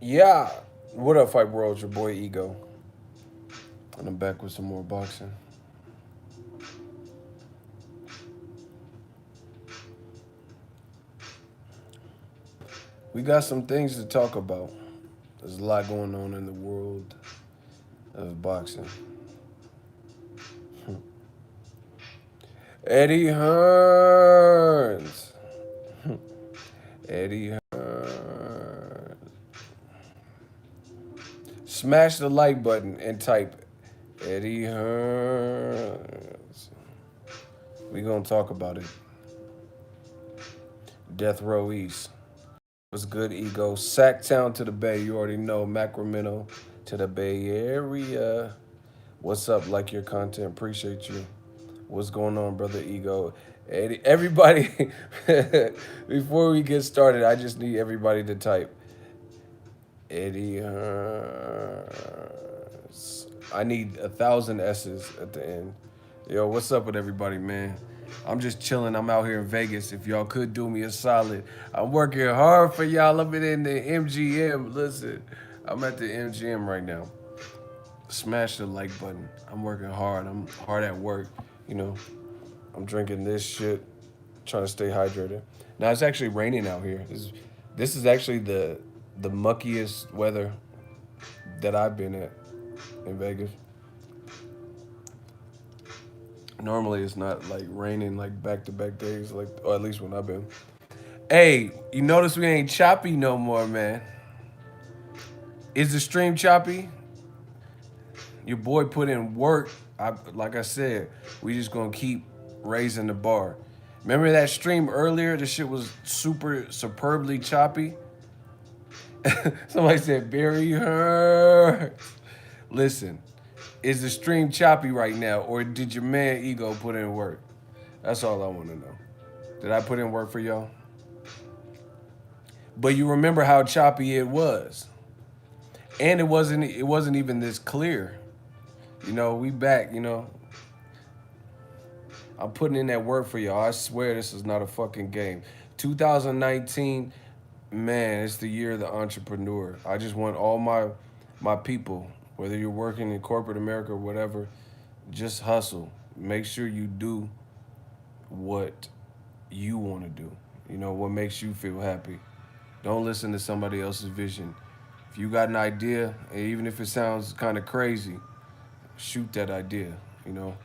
Yeah. What up, Fight World? Your boy Ego. And I'm back with some more boxing. We got some things to talk about. There's a lot going on in the world of boxing. Eddie Hearns. Eddie Hearns. Smash the like button and type Eddie Hearns. We gonna talk about it. Death Row East. What's good, Ego? Sacktown to the Bay. You already know. Sacramento to the Bay Area. What's up? Like your content. Appreciate you. What's going on, brother Ego? Everybody, before we get started, I just need everybody to type Eddie Hearns. I need 1,000 S's at the end. Yo, what's up with everybody, man? I'm just chilling. I'm out here in Vegas. If y'all could do me a solid, I'm working hard for y'all. I'm in the MGM. Listen, I'm at the MGM right now. Smash the like button. I'm working hard. I'm hard at work. You know, I'm drinking this shit, trying to stay hydrated. Now it's actually raining out here. This is actually the muckiest weather that I've been at in Vegas. Normally it's not like raining like back to back days, like or at least when I've been. Hey, you notice we ain't choppy no more, man. Is the stream choppy? Your boy put in work. Like I said, we just gonna keep raising the bar. Remember that stream earlier? The shit was super superbly choppy. Somebody said bury her. Listen, is the stream choppy right now, or did your man Ego put in work? That's all I want to know. Did I put in work for y'all? But you remember how choppy it was, and it wasn't even this clear. You know, we back. You know, I'm putting in that work for y'all. I swear this is not a fucking game. 2019, man, it's the year of the entrepreneur. I just want all my people, whether you're working in corporate America or whatever, just hustle. Make sure you do what you want to do. You know, what makes you feel happy. Don't listen to somebody else's vision. If you got an idea, even if it sounds kind of crazy, shoot that idea, you know.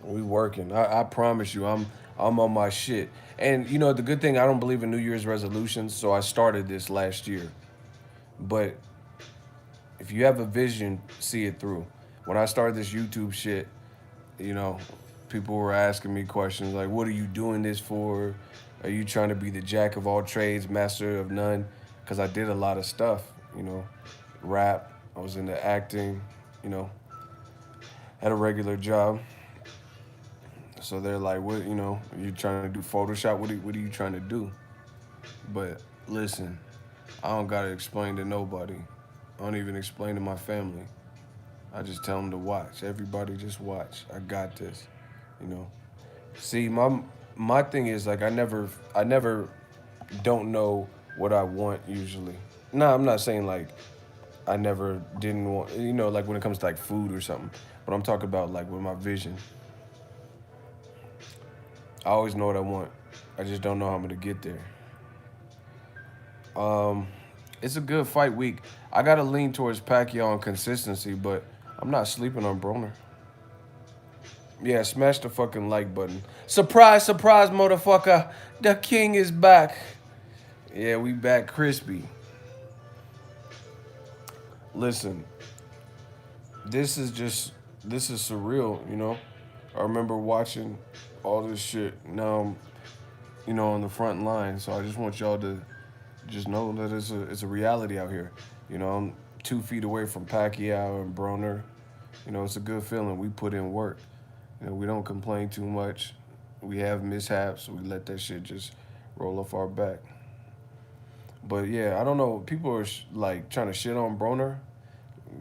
We working. I promise you, I'm on my shit. And you know, the good thing, I don't believe in New Year's resolutions, so I started this last year. But if you have a vision, see it through. When I started this YouTube shit, you know, people were asking me questions like, "What are you doing this for? Are you trying to be the jack of all trades, master of none?" Because I did a lot of stuff, you know, rap. I was into acting, you know, had a regular job. So they're like, "What? You know, are you trying to do Photoshop? What are you trying to do?" But listen, I don't gotta explain to nobody. I don't even explain to my family. I just tell them to watch. Everybody just watch. I got this, you know. See, my thing is like I never don't know what I want usually. No, I'm not saying like I never didn't want, you know, like when it comes to like food or something. But I'm talking about like with my vision. I always know what I want. I just don't know how I'm gonna get there. Um, it's a good fight week. I gotta lean towards Pacquiao on consistency, but I'm not sleeping on Broner. Yeah, smash the fucking like button. Surprise, surprise, motherfucker. The king is back. Yeah, we back crispy. Listen, this is just, this is surreal, you know? I remember watching all this shit. Now I'm, you know, on the front line. So I just want y'all to just know that it's a reality out here. You know, I'm 2 feet away from Pacquiao and Broner. You know, it's a good feeling. We put in work. You know, we don't complain too much. We have mishaps. We let that shit just roll off our back. But yeah, I don't know. People are like trying to shit on Broner.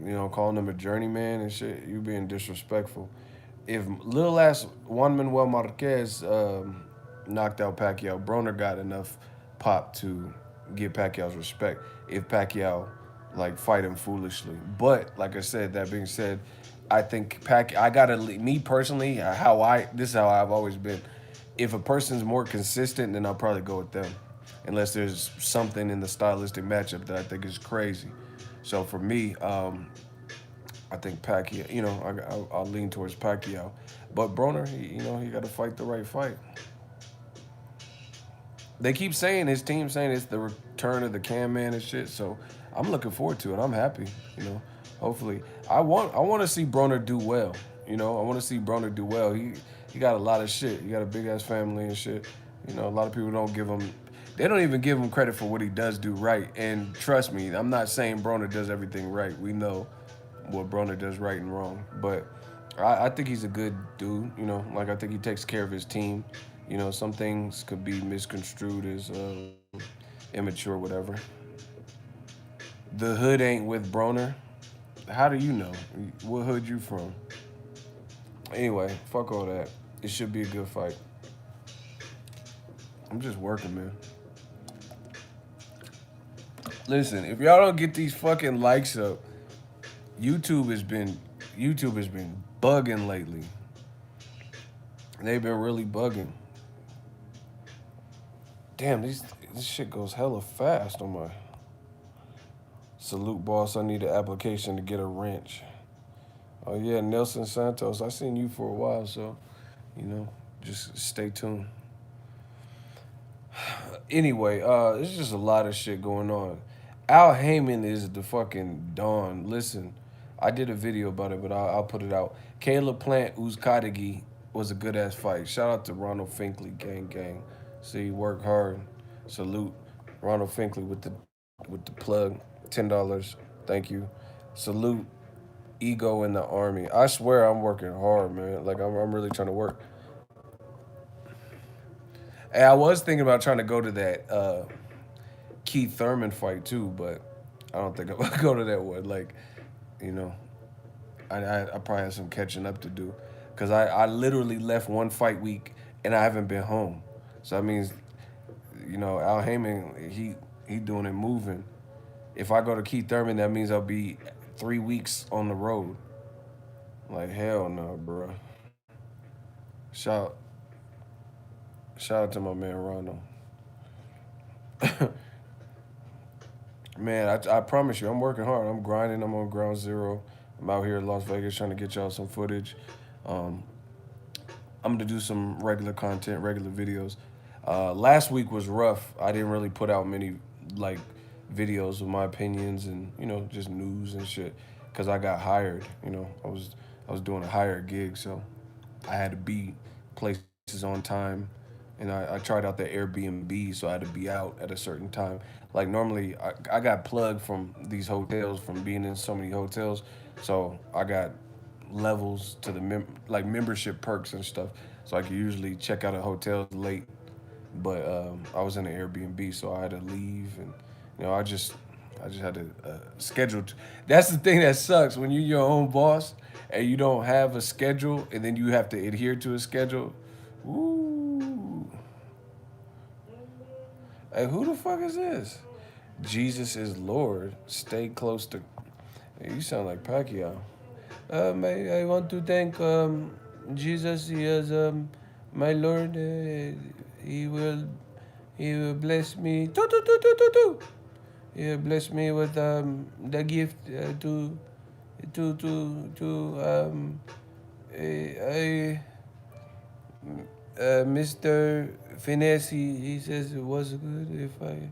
You know, calling him a journeyman and shit. You being disrespectful. If little ass Juan Manuel Marquez knocked out Pacquiao, Broner got enough pop to get Pacquiao's respect if Pacquiao like fight him foolishly. But like I said, that being said, I think I gotta me personally how I this is how I've always been. If a person's more consistent, then I'll probably go with them, unless there's something in the stylistic matchup that I think is crazy. So for me, I think Pacquiao. You know, I'll lean towards Pacquiao, but Broner, he got to fight the right fight. They keep saying his team saying it's the return of the Cam Man and shit. So I'm looking forward to it. I'm happy. You know, hopefully I want to see Broner do well. You know, I want to see Broner do well. He got a lot of shit. He got a big ass family and shit. You know, a lot of people don't give him. They don't even give him credit for what he does do right. And trust me, I'm not saying Broner does everything right. We know what Broner does right and wrong. But I think he's a good dude. You know, like I think he takes care of his team. You know, some things could be misconstrued as immature, whatever. The hood ain't with Broner. How do you know? What hood you from? Anyway, fuck all that. It should be a good fight. I'm just working, man. Listen, if y'all don't get these fucking likes up, YouTube has been YouTube has been bugging lately. They've been really bugging. Damn, this shit goes hella fast on my salute boss. I need an application to get a wrench. Oh yeah, Nelson Santos. I seen you for a while, so you know, just stay tuned. Anyway, there's just a lot of shit going on. Al Heyman is the fucking dawn. Listen, I did a video about it, but I'll put it out. Caleb Plant Uzkadegi was a good ass fight. Shout out to Ronald Finkley, gang gang. See, work hard. Salute Ronald Finkley with the plug. $10. Thank you. Salute Ego in the Army. I swear I'm working hard, man. Like I'm really trying to work. And I was thinking about trying to go to that Keith Thurman fight too, but I don't think I'm gonna go to that one. Like, you know, I probably have some catching up to do because I literally left one fight week and I haven't been home. So that means, you know, Al Heyman he doing it moving. If I go to Keith Thurman, that means I'll be 3 weeks on the road. Like hell no, bro. Shout shout out to my man Ronald. Man, I promise you, I'm working hard. I'm grinding. I'm on ground zero. I'm out here in Las Vegas trying to get y'all some footage. Um, I'm gonna do some regular content, regular videos. Last week was rough. I didn't really put out many like videos with my opinions and just news and shit because I got hired. I was doing a hired gig, so I had to be places on time, and I tried out the Airbnb, so I had to be out at a certain time. Like normally, I got plugged from these hotels from being in so many hotels, so I got levels to the like membership perks and stuff. So I could usually check out a hotel late, but I was in an Airbnb, so I had to leave, and I just had to schedule. That's the thing that sucks when you're your own boss and you don't have a schedule, and then you have to adhere to a schedule. Ooh. Hey, who the fuck is this? Jesus is Lord. Stay close to. Hey, you sound like Pacquiao. I want to thank Jesus. He is my Lord. He will he will bless me. He will bless me with the gift I Mr. Finesse. He says it was good if I.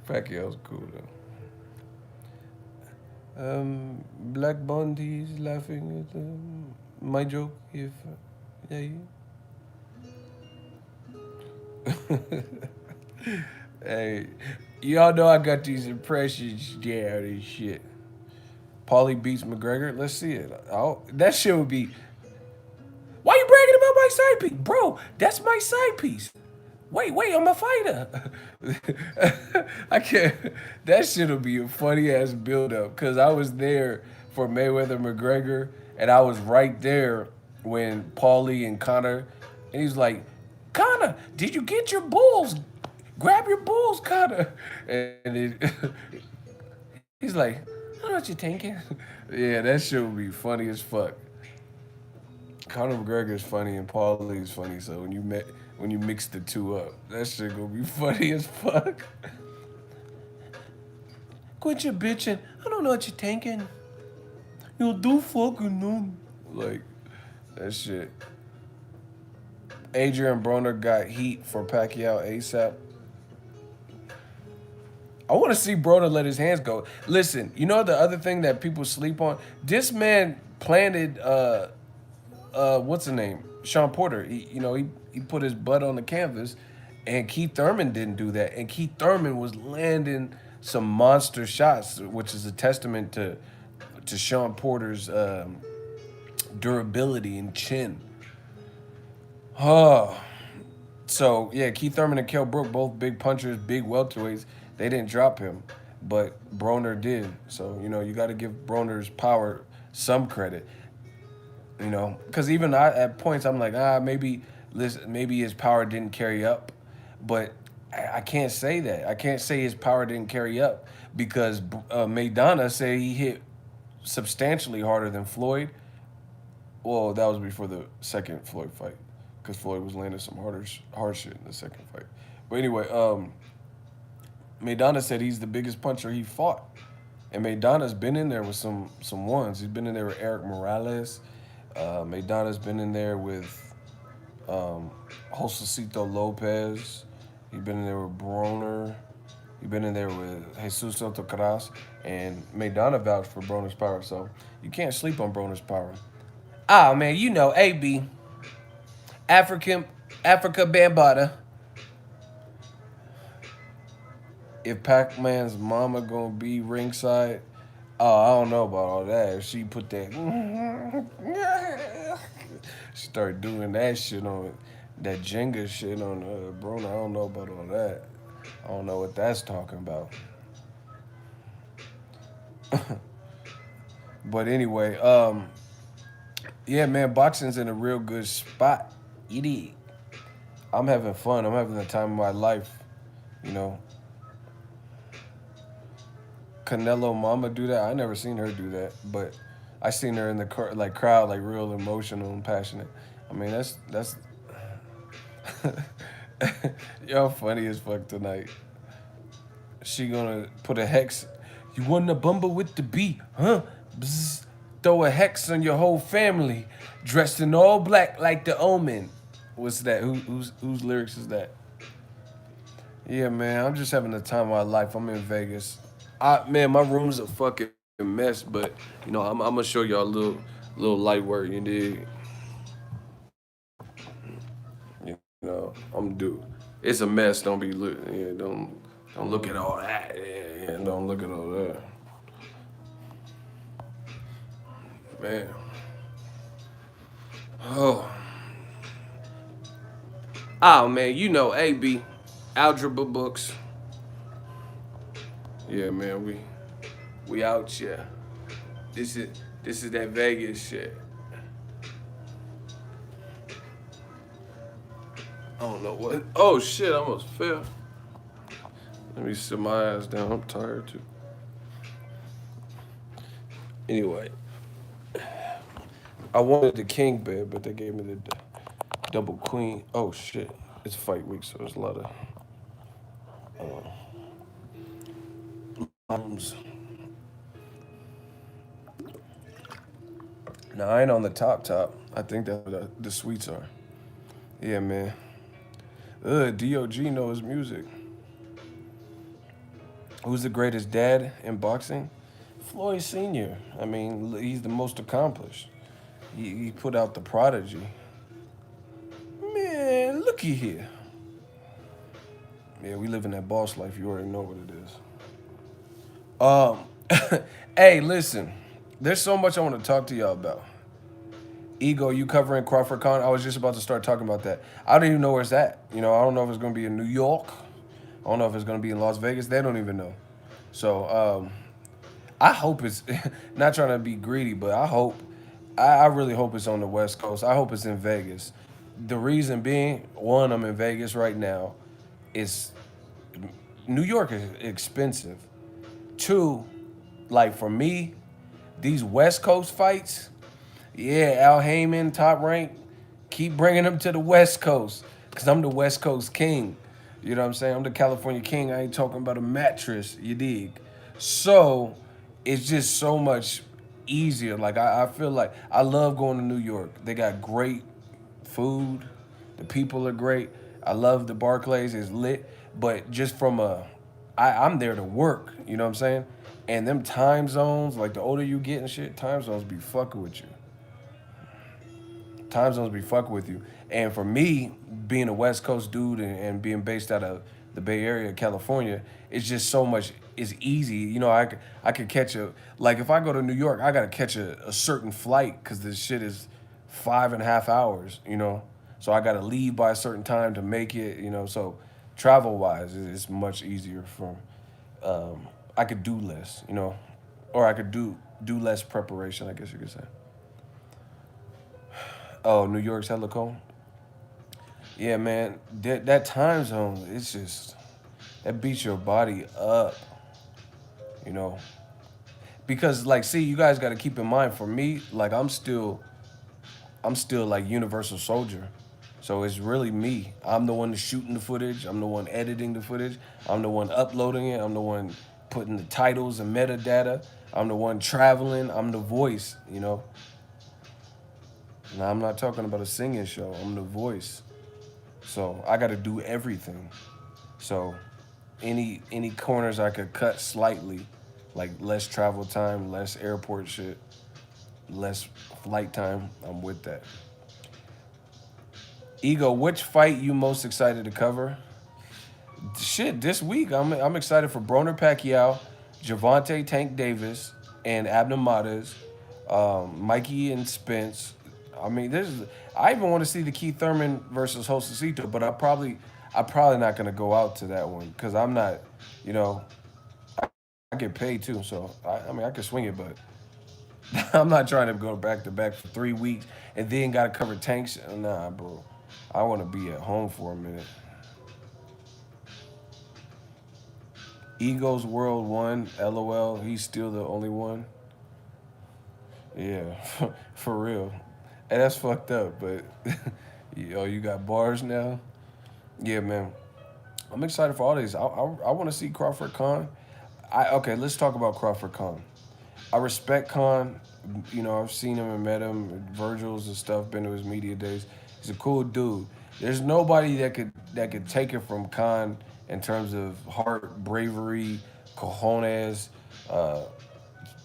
Pacquiao's cool though. Black Bounty is laughing at my joke. If yeah. Hey, y'all know I got these impressions down and shit. Paulie beats McGregor. Let's see it. Oh, that shit would be. Why you bragging about my side piece, bro? That's my side piece. Wait, I'm a fighter. I can't. That shit'll be a funny ass build up because I was there for Mayweather McGregor, and I was right there when Paulie and Connor, and he's like, Connor, Connor, did you get your bulls? Grab your bulls, Connor. And he's like, I don't know what you're thinking. Yeah, that shit would be funny as fuck. Conor McGregor is funny and Paulie's funny, so when you mix the two up, that shit gonna be funny as fuck. Quit your bitching. I don't know what you're thinking. You do fucking know. Like that shit. Adrian Broner got heat for Pacquiao ASAP. I want to see Broner let his hands go. Listen, you know the other thing that people sleep on? This man planted what's the name? Sean Porter. He put his butt on the canvas, and Keith Thurman didn't do that. And Keith Thurman was landing some monster shots, which is a testament to Sean Porter's durability and chin. Oh, so yeah, Keith Thurman and Kell Brook, both big punchers, big welterweights. They didn't drop him, but Broner did. So you got to give Broner's power some credit. Because even at points I'm like, maybe his power didn't carry up, but I can't say that. I can't say his power didn't carry up because Maidana said he hit substantially harder than Floyd. Well, that was before the second Floyd fight, because Floyd was landing some hard shit in the second fight. But anyway, Maidana said he's the biggest puncher he fought, and Maidana's been in there with some ones. He's been in there with Eric Morales. Maidana's been in there with Josecito Lopez. He's been in there with Broner. He's been in there with Jesus Sotocras. And Maidana vouched for Broner's power, so you can't sleep on Broner's power. Oh, man, AB. Africa Bambata. If Pac-Man's mama gonna be ringside, oh, I don't know about all that. If she put that, she started doing that shit on that Jenga shit on Broner. I don't know about all that. I don't know what that's talking about. But anyway, yeah, man, boxing's in a real good spot. I'm having fun. I'm having the time of my life. Canelo mama do that. I never seen her do that, but I seen her in the crowd, like real emotional and passionate. I mean, that's y'all funny as fuck tonight. She gonna put a hex. You want to bumble with the beat, huh? Bzz. Throw a hex on your whole family, dressed in all black like the Omen. What's that? Whose lyrics is that? Yeah, man, I'm just having the time of my life. I'm in Vegas. Man, my room's a fucking mess, but I'm gonna show y'all a little light work. You dig? I'm do. It's a mess. Don't be look. Yeah, don't look at all that. Yeah, don't look at all that. Man. Oh man, AB, algebra books. Yeah, man, we out here. This is that Vegas shit. I don't know what. Oh shit! I almost fell. Let me sit my ass down. I'm tired too. Anyway, I wanted the king bed, but they gave me the double queen. Oh shit! It's fight week, so there's a lot of Now I ain't on the top. I think that's what the suites are. Yeah, man. DOG knows music. Who's the greatest dad in boxing? Floyd Sr. I mean, he's the most accomplished. He put out the prodigy. Man, looky here. Yeah, we live in that boss life. You already know what it is. Hey, listen. There's so much I want to talk to y'all about. Ego, you covering Crawford Con? I was just about to start talking about that. I don't even know where it's at. I don't know if it's going to be in New York. I don't know if it's going to be in Las Vegas. They don't even know. So, I hope it's, not trying to be greedy, but I really hope it's on the West Coast. I hope it's in Vegas. The reason being, one, I'm in Vegas right now. It's New York is expensive. Two, like for me, these West Coast fights, yeah, Al Heyman, top rank, keep bringing them to the West Coast because I'm the West Coast king. You know what I'm saying? I'm the California king. I ain't talking about a mattress, you dig? So it's just so much easier. Like, I feel like I love going to New York. They got great food. The people are great. I love the Barclays. It's lit. But just from I'm there to work. You know what I'm saying? And them time zones, like the older you get and shit, time zones be fucking with you. Time zones be fucking with you. And for me, being a West Coast dude and being based out of the Bay Area, California, it's just so much. It's easy. You know, I could catch a like if I go to New York, I gotta catch a certain flight because this shit is 5.5 hours. You know, so I gotta leave by a certain time to make it. You know, so travel wise, it's much easier for. I could do less. You know, or I could do less preparation. I guess you could say. Oh, New York's hella cold. Yeah, man, that time zone, it's just that beats your body up, you know. Because like, see, you guys got to keep in mind. For me, like, I'm still like Universal Soldier, so it's really me. I'm the one that's shooting the footage. I'm the one editing the footage. I'm the one uploading it. I'm the one putting the titles and metadata. I'm the one traveling. I'm the voice, you know. Now I'm not talking about a singing show. I'm the voice. So I got to do everything. So any corners I could cut slightly, like less travel time, less airport shit, less flight time, I'm with that. Ego, which fight you most excited to cover? Shit, this week I'm excited for Broner Pacquiao, Javante Tank Davis, and Abner Mares, Mikey and Spence. I mean, this is. I even want to see the Keith Thurman versus Josecito, but I'm probably not gonna go out to that one because I'm not, you know, I get paid too, so I mean I can swing it, but I'm not trying to go back to back for 3 weeks and then gotta cover tanks. Nah, bro, I want to be at home for a minute. Ego's World One, LOL. He's still the only one. Yeah, for real. And that's fucked up, but yo, you got bars now. Yeah, man. I'm excited for all these. I want to see Crawford Khan. Okay, let's talk about Crawford Khan. I respect Khan. You know, I've seen him and met him, Virgil's and stuff. Been to his media days. He's a cool dude. There's nobody that could take it from Khan in terms of heart, bravery, cojones, uh,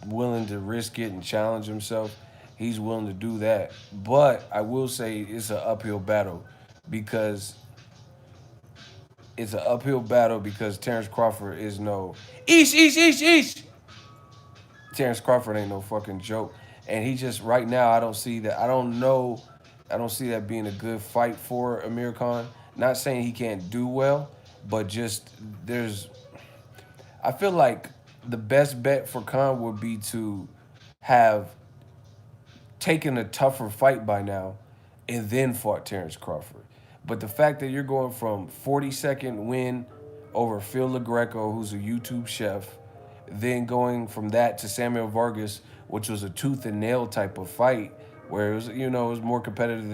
willing to risk it and challenge himself. He's willing to do that. But I will say it's an uphill battle because Terence Crawford is no ish. Terence Crawford ain't no fucking joke. And he just right now I don't see that. I don't know. I don't see that being a good fight for Amir Khan. Not saying he can't do well, but just there's. I feel like the best bet for Khan would be to have taken a tougher fight by now and then fought Terence Crawford. But the fact that you're going from 40-second win over Phil LaGreco, who's a YouTube chef, then going from that to Samuel Vargas, which was a tooth and nail type of fight, where it was more competitive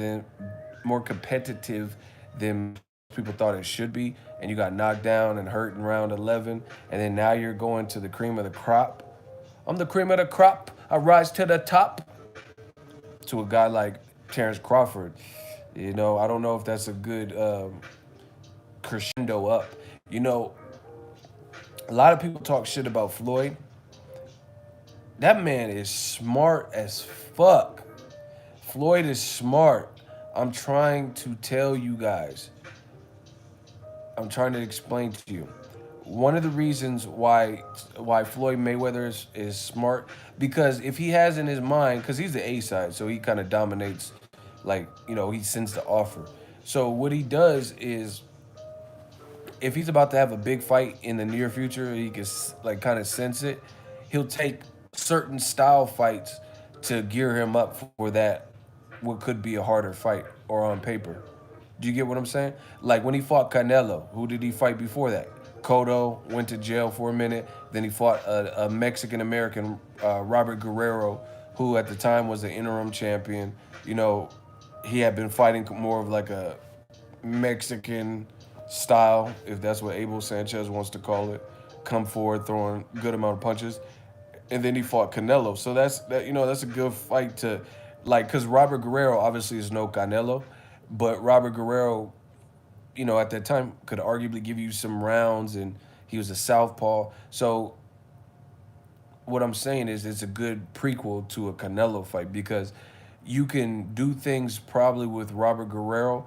than people thought it should be, and you got knocked down and hurt in round 11, and then now you're going to the cream of the crop. I'm the cream of the crop. I rise to the top to a guy like Terence Crawford. You know, I don't know if that's a good crescendo up. You know, a lot of people talk shit about Floyd. That man is smart as fuck. Floyd is smart. I'm trying to tell you guys. I'm trying to explain to you. One of the reasons why Floyd Mayweather is smart because if he has in his mind, because he's the A side, so he kind of dominates, like he sends the offer. So what he does is, if he's about to have a big fight in the near future, he can like kind of sense it. He'll take certain style fights to gear him up for that, what could be a harder fight or on paper. Do you get what I'm saying? Like when he fought Canelo, who did he fight before that? Cotto went to jail for a minute. Then he fought a Mexican American, Robert Guerrero, who at the time was the interim champion. You know, he had been fighting more of like a Mexican style, if that's what Abel Sanchez wants to call it. Come forward, throwing good amount of punches, and then he fought Canelo. So that's a good fight to like, because Robert Guerrero obviously is no Canelo, but Robert Guerrero, at that time could arguably give you some rounds, and he was a southpaw. So what I'm saying is it's a good prequel to a Canelo fight because you can do things probably with Robert Guerrero.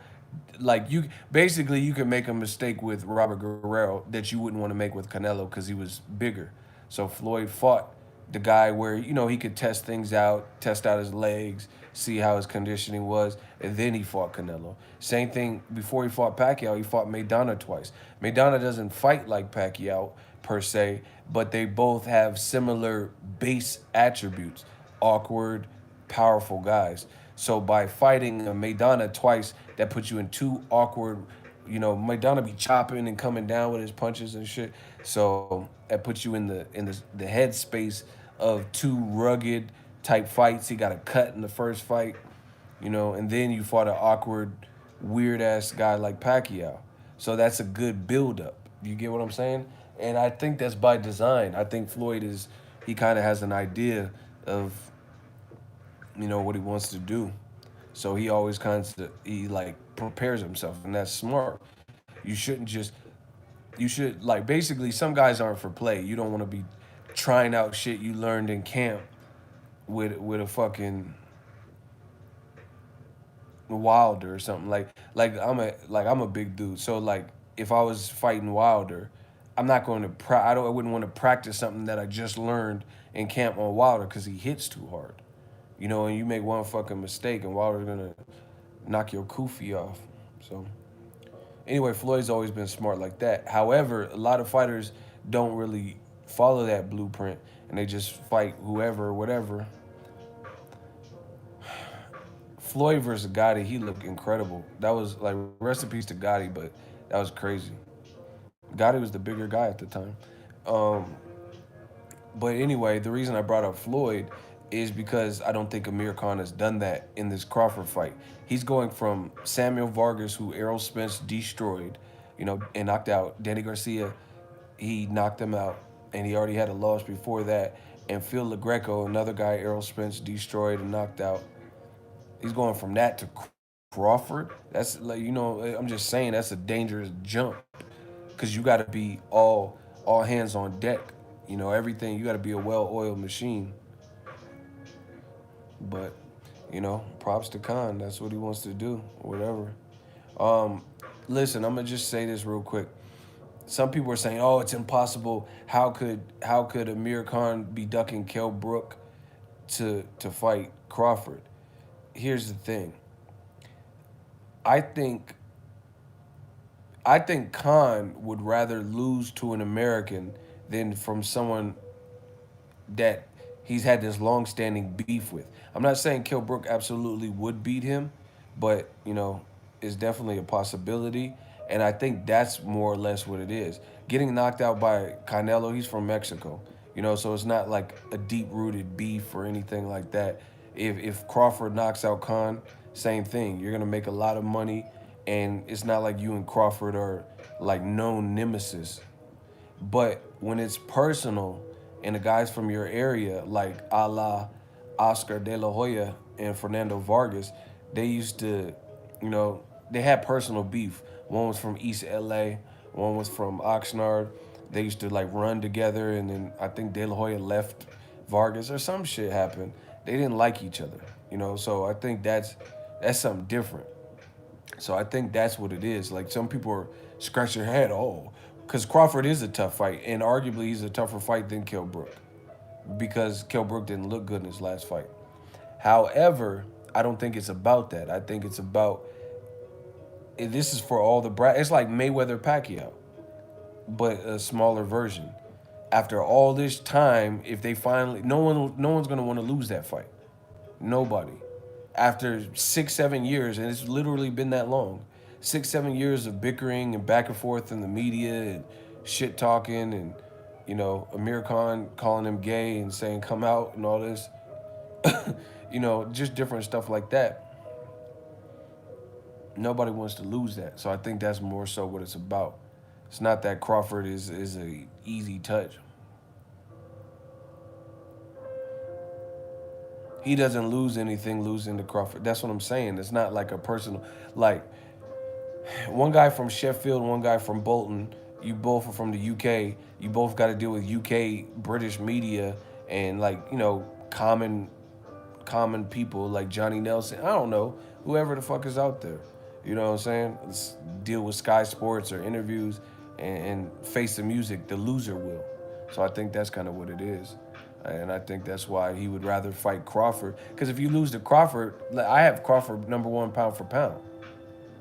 Like you can make a mistake with Robert Guerrero that you wouldn't want to make with Canelo because he was bigger. So Floyd fought the guy where he could test things out, test out his legs, see how his conditioning was, and then he fought Canelo. Same thing before he fought Pacquiao. He fought Maidana twice. Maidana doesn't fight like Pacquiao per se, but they both have similar base attributes: awkward, powerful guys. So by fighting a Maidana twice, that puts you in two awkward. Maidana be chopping and coming down with his punches and shit. So that puts you in the headspace of two rugged type fights. He got a cut in the first fight, and then you fought an awkward, weird ass guy like Pacquiao. So that's a good build up. You get what I'm saying? And I think that's by design. I think he kind of has an idea of what he wants to do. So he always he like prepares himself, and that's smart. You shouldn't just you should like basically some guys aren't for play. You don't want to be trying out shit you learned in camp with a fucking Wilder or something. I'm a big dude. So like if I was fighting Wilder, I'm not going to I wouldn't want to practice something that I just learned in camp on Wilder because he hits too hard. And you make one fucking mistake and Wilder's gonna knock your kufi off. So anyway, Floyd's always been smart like that. However, a lot of fighters don't really follow that blueprint and they just fight whoever, whatever. Floyd versus Gotti, he looked incredible. That was like rest in peace to Gotti, but that was crazy. Gotti was the bigger guy at the time. Um, but anyway, the reason I brought up Floyd is because I don't think Amir Khan has done that in this Crawford fight. He's going from Samuel Vargas, who Errol Spence destroyed, and knocked out. Danny Garcia, he knocked him out, and he already had a loss before that. And Phil LaGreco, another guy Errol Spence destroyed and knocked out. He's going from that to Crawford. That's like I'm just saying that's a dangerous jump because you got to be all hands on deck. Everything. You got to be a well-oiled machine. But props to Khan. That's what he wants to do. Whatever. Um, Listen, I'm gonna just say this real quick. Some people are saying, "Oh, it's impossible. How could Amir Khan be ducking Kell Brook to fight Crawford?" Here's the thing. I think I think Khan would rather lose to an American than from someone that he's had this long-standing beef with. I'm not saying Kell Brook absolutely would beat him, but it's definitely a possibility, and I think that's more or less what it is. Getting knocked out by Canelo, he's from Mexico, so it's not like a deep-rooted beef or anything like that. If Crawford knocks out Khan, same thing. You're gonna make a lot of money, and it's not like you and Crawford are like known nemesis. But when it's personal and the guys from your area, like a la Oscar De La Hoya and Fernando Vargas, they used to, they had personal beef. One was from East LA, one was from Oxnard. They used to like run together, and then I think De La Hoya left Vargas or some shit happened. They didn't like each other, so I think that's something different. So I think that's what it is. Like some people are scratching their head, oh, because Crawford is a tough fight, and arguably he's a tougher fight than Kell Brook because Kell Brook didn't look good in his last fight. However, I don't think it's about that. I think it's about this is for all the It's like Mayweather Pacquiao, but a smaller version. After all this time, if they finally, no one's gonna want to lose that fight. Nobody. After 6, 7 years, and it's literally been that long. 6, 7 years of bickering and back and forth in the media and shit talking and Amir Khan calling him gay and saying come out and all this, just different stuff like that. Nobody wants to lose that. So I think that's more so what it's about. It's not that Crawford is a easy touch. He doesn't lose anything losing to Crawford. That's what I'm saying. It's not like a personal, like one guy from Sheffield, one guy from Bolton. You both are from the UK. You both got to deal with UK British media and like common people like Johnny Nelson. I don't know, whoever the fuck is out there. You know what I'm saying? Let's deal with Sky Sports or interviews and face the music. The loser will. So I think that's kind of what it is. And I think that's why he would rather fight Crawford. Because if you lose to Crawford, I have Crawford #1 pound for pound.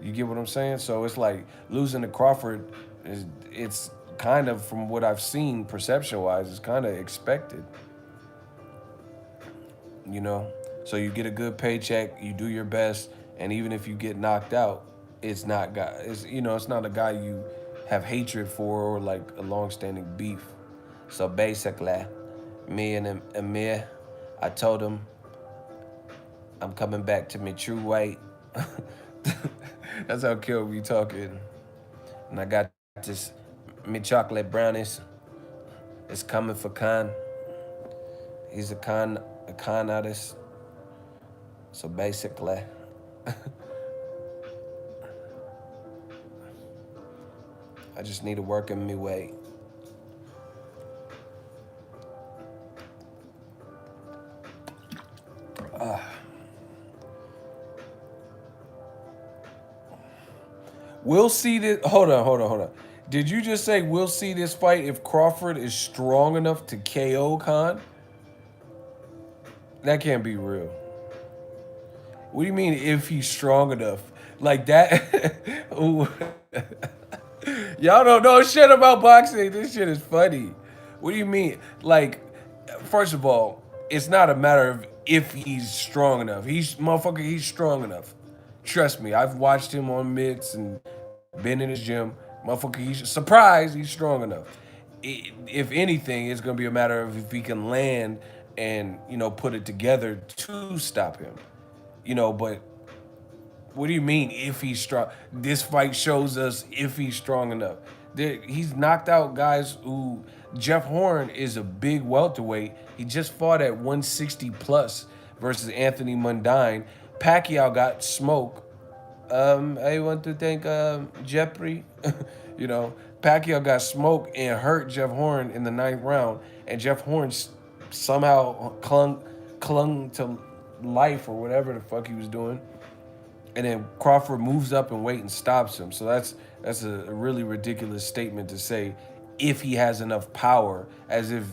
You get what I'm saying? So it's like losing to Crawford it's kind of, from what I've seen perception wise, it's kind of expected. you know. So you get a good paycheck, you do your best, and even if you get knocked out, it's not it's not a guy you have hatred for or like a long-standing beef. So basically, me and Amir, I told him I'm coming back to my true weight. That's how Kell be talking. And I got this me chocolate brownies. It's coming for Khan. He's a con artist. So basically, I just need to work in my way. We'll see this. Hold on. Did you just say we'll see this fight if Crawford is strong enough to KO Khan? That can't be real. What do you mean if he's strong enough? Like that? Ooh. Y'all don't know shit about boxing. This shit is funny. What do you mean? Like, first of all, it's not a matter of if he's strong enough. He's strong enough. Trust me, I've watched him on mitts and been in his gym. Motherfucker, he's surprised he's strong enough. If anything, it's gonna be a matter of if he can land and put it together to stop him. But what do you mean if he's strong? This fight shows us if he's strong enough. He's knocked out guys who. Jeff Horn is a big welterweight. He just fought at 160 plus versus Anthony Mundine. Pacquiao got smoked. I want to thank Jeffrey. Pacquiao got smoked and hurt Jeff Horn in the 9th round, and Jeff Horn somehow clung to life or whatever the fuck he was doing. And then Crawford moves up and weight and stops him. So that's a really ridiculous statement to say if he has enough power, as if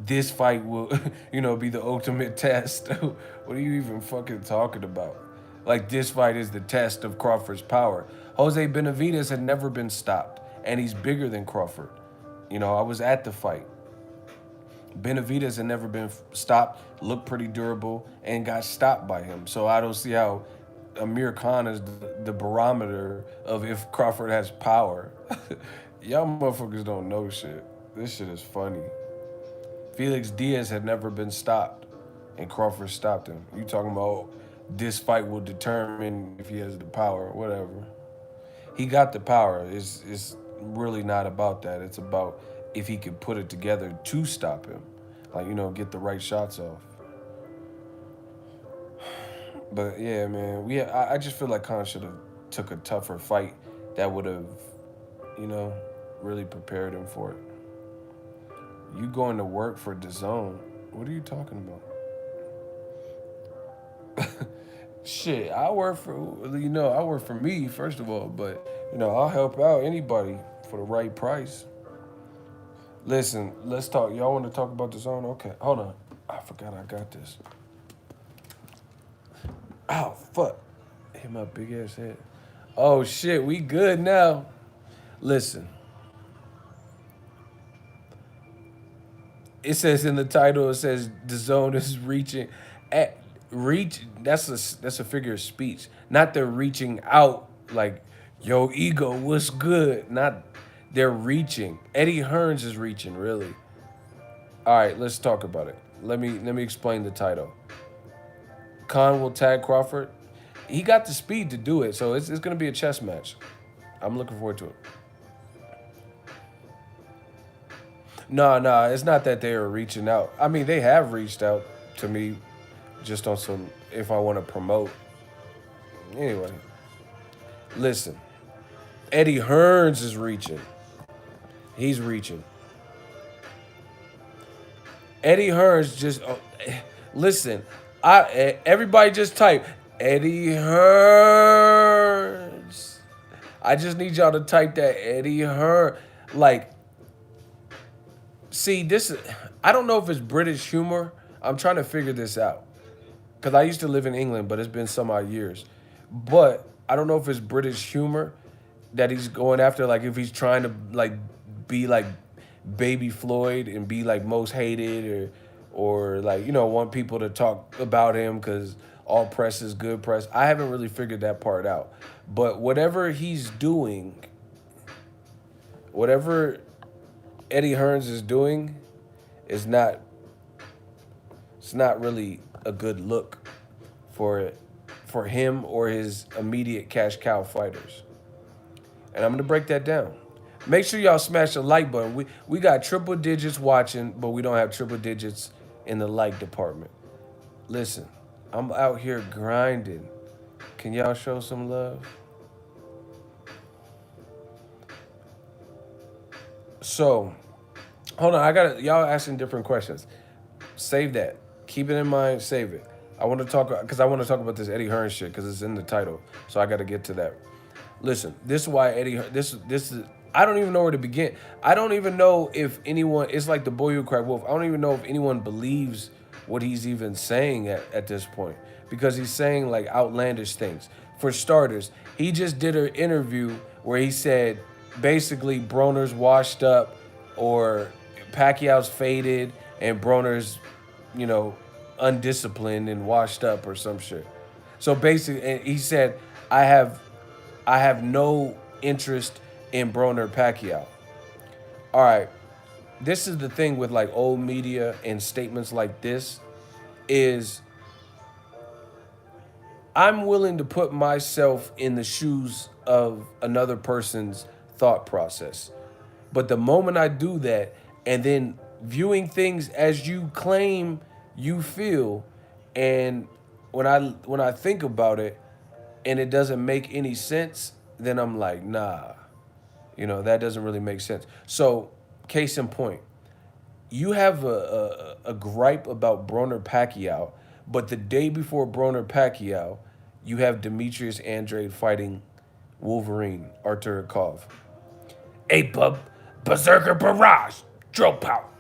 this fight will, be the ultimate test. What are you even fucking talking about? Like, this fight is the test of Crawford's power. Jose Benavidez had never been stopped, and he's bigger than Crawford. I was at the fight. Benavidez had never been stopped, looked pretty durable, and got stopped by him. So I don't see how Amir Khan is the barometer of if Crawford has power. Y'all motherfuckers don't know shit. This shit is funny. Felix Diaz had never been stopped, and Crawford stopped him. You talking about this fight will determine if he has the power, whatever. He got the power. It's really not about that. It's about if he could put it together to stop him. Like, get the right shots off. But yeah, man, I just feel like Khan should have took a tougher fight that would have, really prepared him for it. You going to work for DAZN? What are you talking about? Shit, I work for me first of all, but I'll help out anybody for the right price. Listen, let's talk. Y'all want to talk about DAZN? Okay, hold on. I forgot I got this. Oh, fuck. Hit my big ass head. Oh, shit. We good now. Listen. It says in the title, it says DAZN is reaching. That's a figure of speech. Not they're reaching out like Yo, ego, what's good? Not they're reaching. Eddie Hearns is reaching, really. All right, let's talk about it. Let me explain the title. Khan will tag Crawford. He got the speed to do it, so it's gonna be a chess match. I'm looking forward to it. No, no, it's not that they are reaching out. I mean, they have reached out to me just on some if I want to promote. Anyway, listen. Eddie Hearns is reaching. He's reaching. Eddie Hearns just listen. Everybody just type Eddie Hearns. I just need y'all to type that Eddie Hearns. Like, see, this is I don't know if it's British humor. I'm trying to figure this out. Because I used to live in England, but it's been some odd years. But I don't know if it's British humor that he's going after, like if he's trying to like be like Baby Floyd and be like most hated, or like want people to talk about him because all press is good press. I haven't really figured that part out. But whatever he's doing, whatever Eddie Hearns is doing, is not it's not really a good look for for him or his immediate cash cow fighters. And I'm gonna break that down. Make sure y'all smash the like button. We got triple digits watching, but we don't have triple digits in the like department. Listen, I'm out here grinding. Can y'all show some love? So, hold on. I got y'all asking different questions. Save that. Keep it in mind. Save it. I want to talk because I want to talk about this Eddie Hearn shit because it's in the title. So I got to get to that. Listen, this is why Eddie. This is. I don't even know where to begin. I don't even know if anyone. It's like the boy who cried wolf. I don't even know if anyone believes what he's even saying at this point because he's saying like outlandish things. For starters, he just did an interview where he said basically Broner's washed up or Pacquiao's faded and Broner's, you know, undisciplined and washed up or some shit. So basically, and he said, I have no interest in Broner Pacquiao. All right, this is the thing with like old media and statements like this is I'm willing to put myself in the shoes of another person's thought process. But the moment I do that and then viewing things as you claim you feel and when I think about it and it doesn't make any sense, then I'm like, nah, that doesn't really make sense. So, case in point, you have a gripe about Broner Pacquiao, but the day before Broner Pacquiao, you have Demetrius Andrade fighting Wolverine, Artur Kov. Hey, bub, Berserker Barrage, drop out.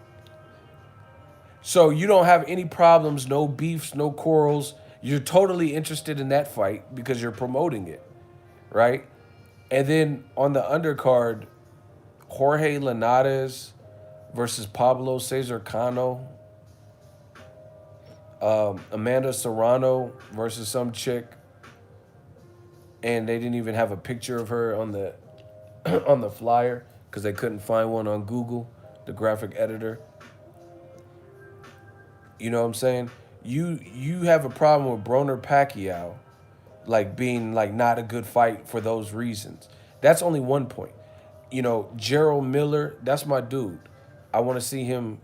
So you don't have any problems, no beefs, no quarrels. You're totally interested in that fight because you're promoting it, right? And then on the undercard, Jorge Linares versus Pablo Cesar Cano, Amanda Serrano versus some chick, and they didn't even have a picture of her on the on the flyer because they couldn't find one on Google, the graphic editor. You know what I'm saying? You have a problem with Broner Pacquiao, like being like not a good fight for those reasons. That's only one point. Gerald Miller, that's my dude. I want to see him,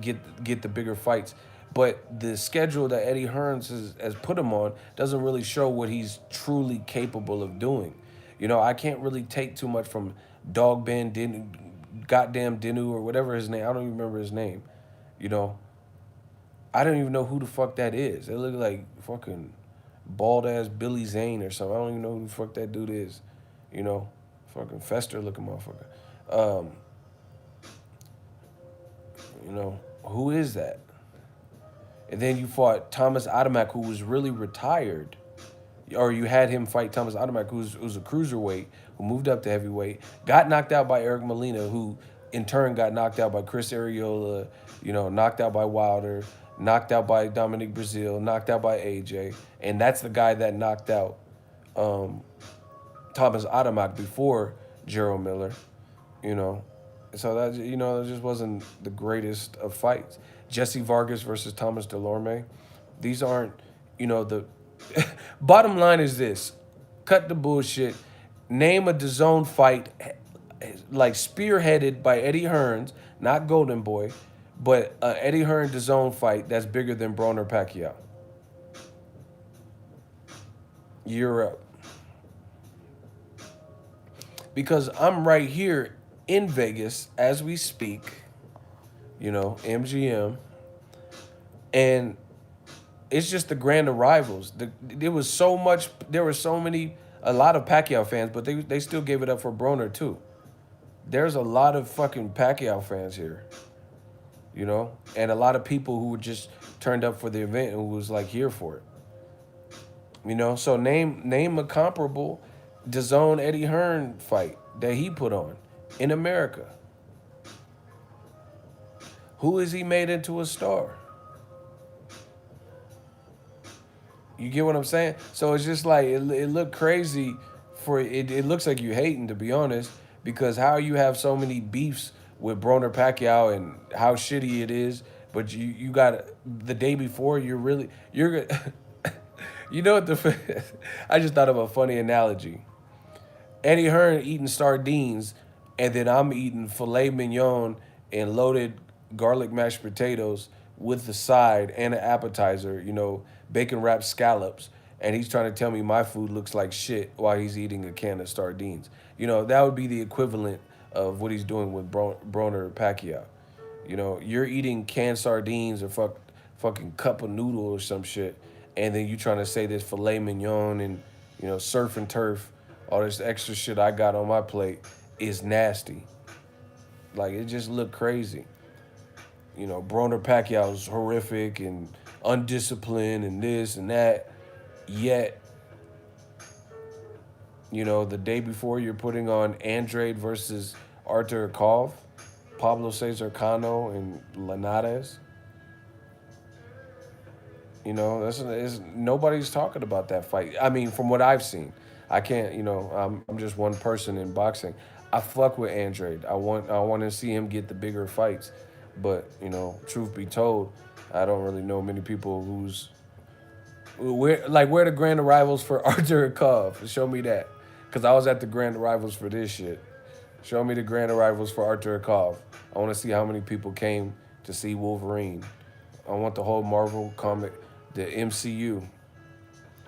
get the bigger fights. But the schedule that Eddie Hearns has put him on doesn't really show what he's truly capable of doing. I can't really take too much from Dog Ben Dinu, goddamn Dinu or whatever his name. I don't even remember his name. You know, I don't even know who the fuck that is. It look like fucking bald ass Billy Zane or something. I don't even know who the fuck that dude is. You know, fucking Fester looking motherfucker. Um, who is that? And then you fought Thomas Adamak, who was really retired. Or you had him fight Thomas Adamak, who's a cruiserweight, who moved up to heavyweight, got knocked out by Eric Molina, who in turn got knocked out by Chris Arreola, knocked out by Wilder, knocked out by Dominic Brazil, knocked out by AJ. And that's the guy that knocked out Thomas Adamak before Gerald Miller, you know. So that, it just wasn't the greatest of fights. Jesse Vargas versus Thomas Delorme. These aren't, the bottom line is this. Cut the bullshit. Name a DAZN fight like spearheaded by Eddie Hearns, not Golden Boy, but Eddie Hearn DAZN fight that's bigger than Broner Pacquiao. Europe. Because I'm right here in Vegas as we speak, MGM, and it's just the grand arrivals. There was so much, there were so many, a lot of Pacquiao fans, but they still gave it up for Broner too. There's a lot of fucking Pacquiao fans here, and a lot of people who just turned up for the event and who was like here for it. So name a comparable DAZN Eddie Hearn fight that he put on in America. Who is he made into a star? You get what I'm saying? So it's just like it looked crazy for it. It looks like you hating, to be honest, because how you have so many beefs with Broner Pacquiao and how shitty it is, but you got the day before you're you know what I just thought of a funny analogy. Eddie Hearn eating sardines, and then I'm eating filet mignon and loaded garlic mashed potatoes with the side and an appetizer, bacon wrapped scallops, and he's trying to tell me my food looks like shit while he's eating a can of sardines. That would be the equivalent of what he's doing with Broner Pacquiao. You're eating canned sardines or fucking cup of noodle or some shit, and then you trying to say this filet mignon and surf and turf, all this extra shit I got on my plate is nasty. Like, it just looked crazy. Broner Pacquiao's horrific and undisciplined and this and that. Yet, the day before you're putting on Andrade versus Arthur Kov, Pablo Cesar Cano and Linares. Nobody's talking about that fight. I mean, from what I've seen, I can't. I'm just one person in boxing. I fuck with Andrade. I want to see him get the bigger fights, but truth be told, I don't really know many people where the grand arrivals for Arthur Kov. Show me that, because I was at the grand arrivals for this shit. Show me the grand arrivals for Arthur Kov. I want to see how many people came to see Wolverine. I want the whole Marvel comic, the MCU.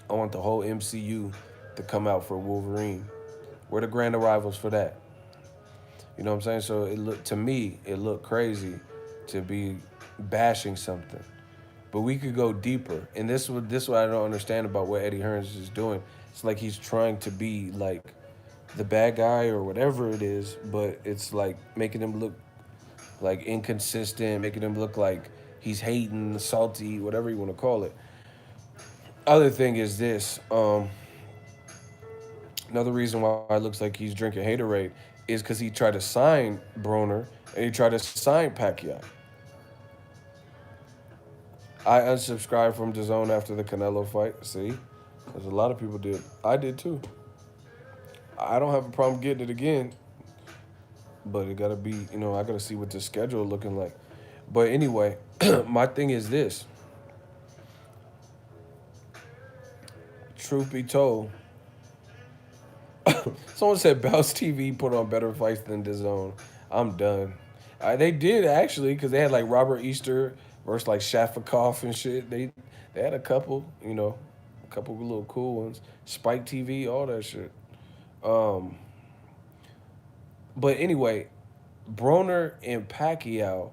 I want the whole MCU to come out for Wolverine. Where the grand arrivals for that? You know what I'm saying? So to me, it looked crazy to be bashing something. But we could go deeper. And this is what I don't understand about what Eddie Hearns is doing. It's like he's trying to be like the bad guy or whatever it is, but it's like making him look like inconsistent, making him look like he's hating, salty, whatever you want to call it. Other thing is this. Another reason why it looks like he's drinking haterade is because he tried to sign Broner and he tried to sign Pacquiao. I unsubscribed from DAZN after the Canelo fight. See? Because a lot of people did. I did too. I don't have a problem getting it again. But it got to be, I got to see what the schedule looking like. But anyway, my thing is this. Truth be told, someone said Bounce TV put on better fights than DAZN. I'm done. They did, actually, because they had like Robert Easter versus like Shafikov and shit. They had a couple, a couple little cool ones. Spike TV, all that shit. But anyway, Broner and Pacquiao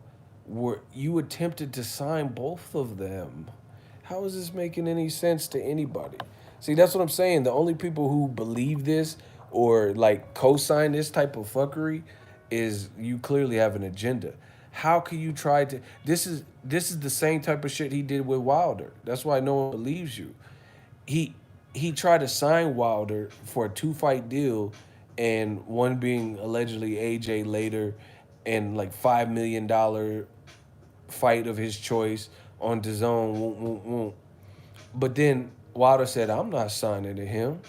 you attempted to sign both of them. How is this making any sense to anybody? See, that's what I'm saying. The only people who believe this or like co-sign this type of fuckery is you clearly have an agenda. How can you try to this is the same type of shit he did with Wilder. That's why no one believes you. He tried to sign Wilder for a 2-fight deal, and one being allegedly AJ later and like $5 million fight of his choice on DAZN. But then Wilder said, I'm not signing to him.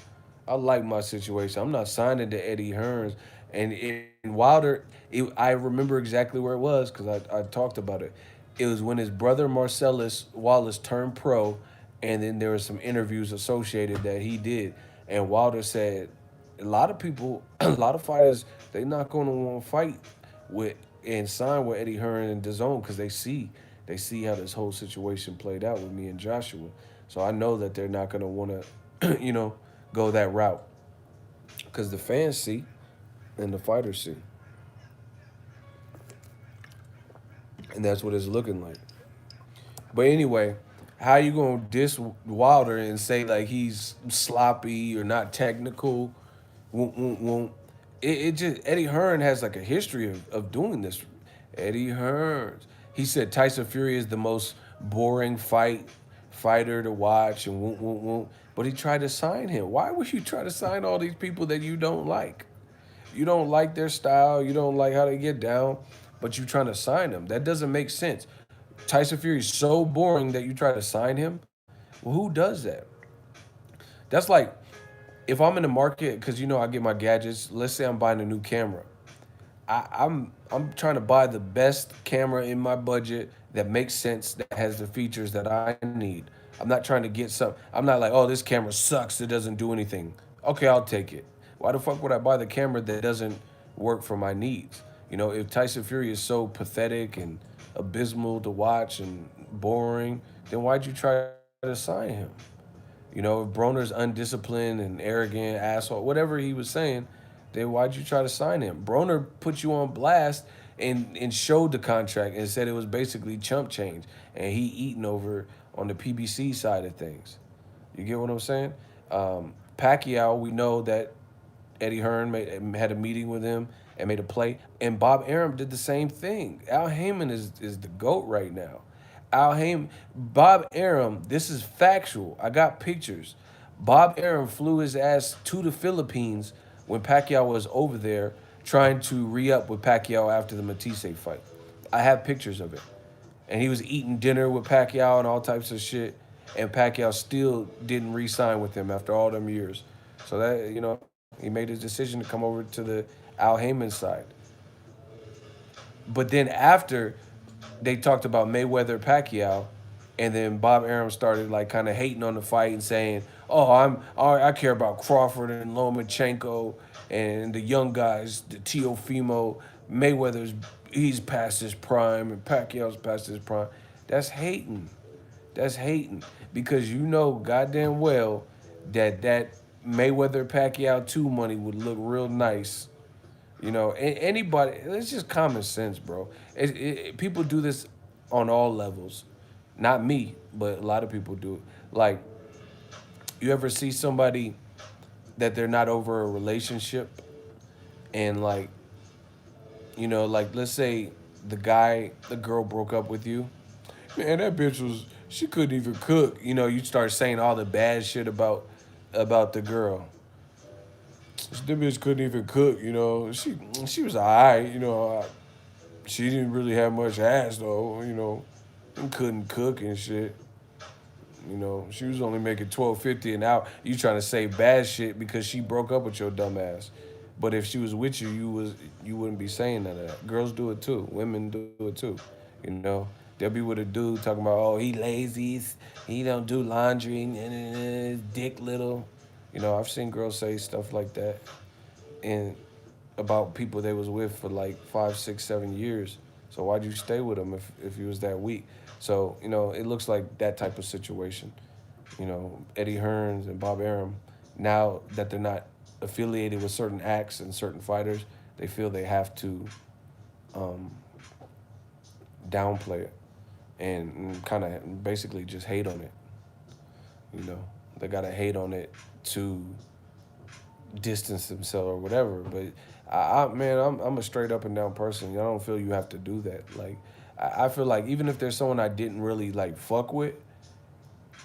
I like my situation. I'm not signing to Eddie Hearns. And Wilder, I remember exactly where it was because I talked about it. It was when his brother Marcellus Wallace turned pro, and then there were some interviews associated that he did. And Wilder said, a lot of people, a lot of fighters, they not going to want to fight with and sign with Eddie Hearn and DAZN because they see how this whole situation played out with me and Joshua. So I know that they're not going to want to, go that route because the fans see and the fighters see, and that's what it's looking like. But anyway, how you gonna diss Wilder and say like he's sloppy or not technical? Won't. It just Eddie Hearn has like a history of doing this. Eddie Hearn. He said Tyson Fury is the most boring fighter to watch and won't. But he tried to sign him. Why would you try to sign all these people that you don't like? You don't like their style. You don't like how they get down, but you trying to sign them. That doesn't make sense. Tyson Fury is so boring that you try to sign him. Well, who does that? That's like if I'm in the market because I get my gadgets. Let's say I'm buying a new camera. I'm trying to buy the best camera in my budget that makes sense that has the features that I need. I'm not trying to get some. I'm not like, oh, this camera sucks. It doesn't do anything. Okay, I'll take it. Why the fuck would I buy the camera that doesn't work for my needs? If Tyson Fury is so pathetic and abysmal to watch and boring, then why'd you try to sign him? If Broner's undisciplined and arrogant, asshole, whatever he was saying, then why'd you try to sign him? Broner put you on blast and showed the contract and said it was basically chump change, and he eating over on the PBC side of things. You get what I'm saying? Pacquiao, we know that Eddie Hearn had a meeting with him and made a play. And Bob Arum did the same thing. Al Heyman is the GOAT right now. Al Heyman, Bob Arum, this is factual. I got pictures. Bob Arum flew his ass to the Philippines when Pacquiao was over there trying to re-up with Pacquiao after the Matisse fight. I have pictures of it. And he was eating dinner with Pacquiao and all types of shit. And Pacquiao still didn't re-sign with him after all them years. So that, he made his decision to come over to the Al Heyman side. But then after they talked about Mayweather Pacquiao, and then Bob Arum started like kind of hating on the fight and saying, "Oh, I care about Crawford and Lomachenko and the young guys, the Teofimo. Mayweather's he's past his prime and Pacquiao's past his prime." That's hating. That's hating because goddamn well that Mayweather Pacquiao 2 money would look real nice. Anybody, it's just common sense, bro. People do this on all levels. Not me, but a lot of people do it. Like, you ever see somebody that they're not over a relationship and like let's say the girl broke up with you. Man, that bitch she couldn't even cook. You start saying all the bad shit about the girl. That bitch couldn't even cook. She was alright. She didn't really have much ass though. And couldn't cook and shit. She was only making $12.50 an hour. You trying to say bad shit because she broke up with your dumb ass. But if she was with you, you wouldn't be saying none of that. Girls do it too. Women do it too. You know, they'll be with a dude talking about, oh, he lazy, he don't do laundry, and his dick little. I've seen girls say stuff like that, and about people they was with for like 5, 6, 7 years. So why'd you stay with them if you was that weak? So it looks like that type of situation. Eddie Hearns and Bob Arum, now that they're not affiliated with certain acts and certain fighters, they feel they have to um, downplay it and kind of basically just hate on it. They gotta hate on it to distance themselves or whatever. But man, I'm a straight up and down person. I don't feel you have to do that. Like, I feel like even if there's someone I didn't really like fuck with,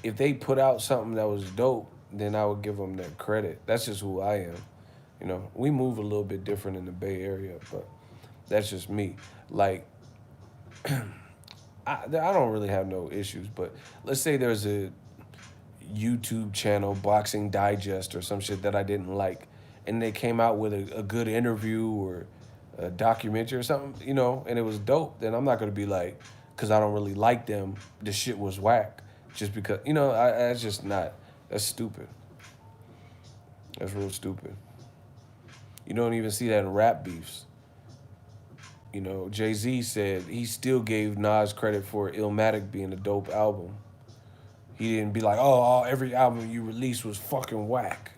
if they put out something that was dope, then I would give them that credit. That's just who I am. We move a little bit different in the Bay Area, but that's just me. Like, I don't really have no issues, but let's say there's YouTube channel, Boxing Digest or some shit that I didn't like, and they came out with a good interview or a documentary or something, and it was dope, then I'm not gonna be like, because I don't really like them, the shit was whack. Just because, that's just not, that's stupid. That's real stupid. You don't even see that in rap beefs. Jay-Z said he still gave Nas credit for Illmatic being a dope album. He didn't be like, oh, every album you released was fucking whack.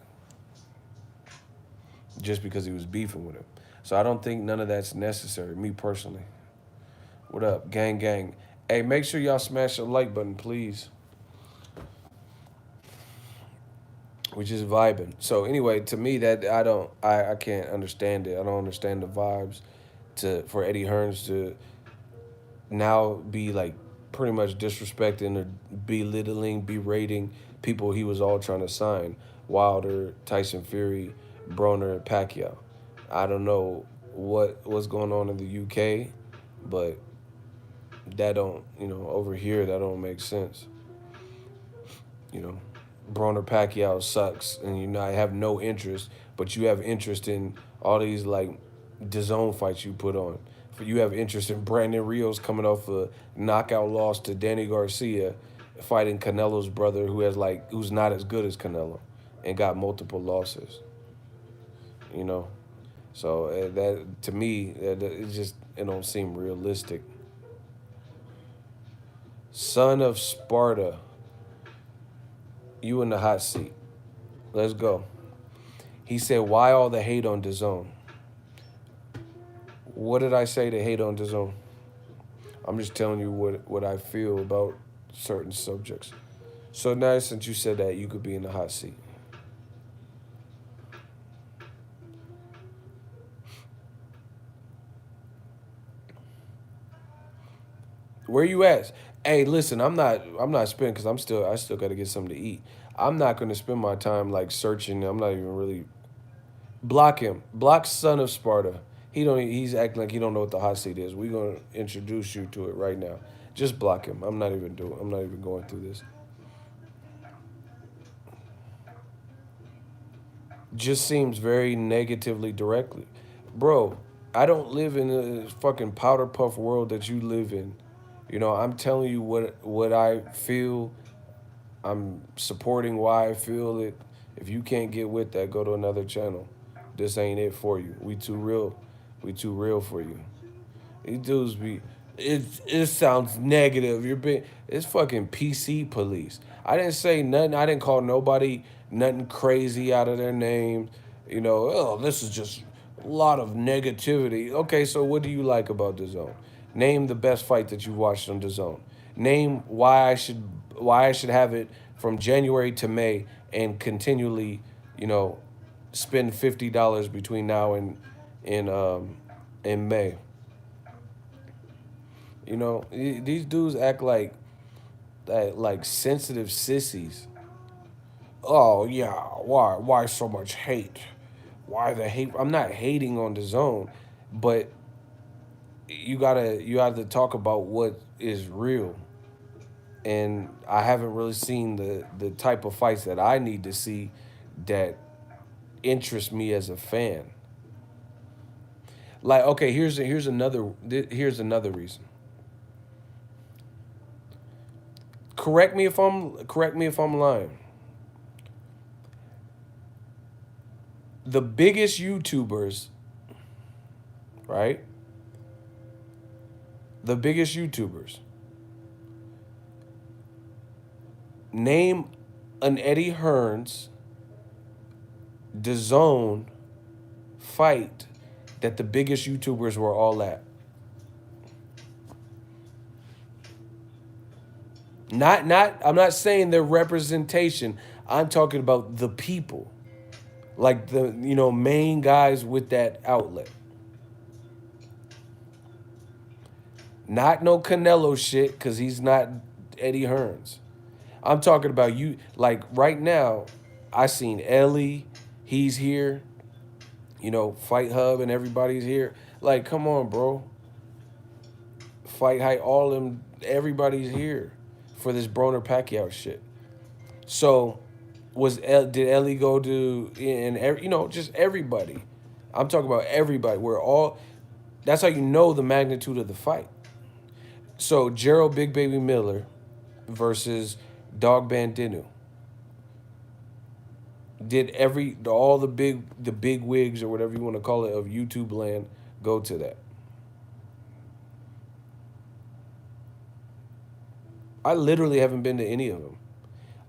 Just because he was beefing with him. So I don't think none of that's necessary, me personally. What up, gang, gang? Hey, make sure y'all smash the like button, please. We're just vibing. So anyway, to me, that I can't understand it. I don't understand the vibes for Eddie Hearns to now be like pretty much disrespecting or belittling, berating people he was all trying to sign. Wilder, Tyson Fury, Broner, Pacquiao. I don't know what's going on in the UK, but that don't, over here, that don't make sense. Broner Pacquiao sucks, and I have no interest, but you have interest in all these like DAZN fights you put on. You have interest in Brandon Rios coming off a knockout loss to Danny Garcia, fighting Canelo's brother, who's not as good as Canelo, and got multiple losses. So that to me, it don't seem realistic. Son of Sparta, you in the hot seat. Let's go. He said, why all the hate on DAZN? What did I say to hate on DAZN? I'm just telling you what I feel about certain subjects. So now since you said that, you could be in the hot seat. Where you at? Hey, listen, I'm not spending because I still got to get something to eat. I'm not going to spend my time like searching. I'm not even really block him. Block Son of Sparta. He's acting like he don't know what the hot seat is. We're going to introduce you to it right now. Just block him. I'm not even going through this. Just seems very negatively directly. Bro, I don't live in a fucking powder puff world that you live in. I'm telling you what I feel. I'm supporting why I feel it. If you can't get with that, go to another channel. This ain't it for you. We too real. We too real for you. These dudes it sounds negative. It's fucking PC police. I didn't say nothing. I didn't call nobody nothing crazy out of their name. This is just a lot of negativity. Okay, so what do you like about DAZN? Name the best fight that you watched on DAZN. Name why I should have it from January to May and continually, spend $50 between now and in May. These dudes act like sensitive sissies. Oh yeah, why so much hate? Why the hate? I'm not hating on DAZN, but you gotta talk about what is real. And I haven't really seen the type of fights that I need to see that interest me as a fan. Like, okay, here's another reason. Correct me if I'm lying. The biggest YouTubers, right? The biggest YouTubers. Name an Eddie Hearns DAZN fight that the biggest YouTubers were all at. I'm not saying their representation. I'm talking about the people. Like the main guys with that outlet. Not no Canelo shit, because he's not Eddie Hearns. I'm talking about you. Like right now, I seen Ellie. He's here. Fight Hub and everybody's here. Like, come on, bro. Fight Height, all them, everybody's here for this Broner Pacquiao shit. So did Ellie go to and just everybody. I'm talking about everybody. We're all. That's how you know the magnitude of the fight. So Gerald Big Baby Miller versus Dog Bandinu. Did all the big wigs or whatever you want to call it of YouTube land go to that? I literally haven't been to any of them.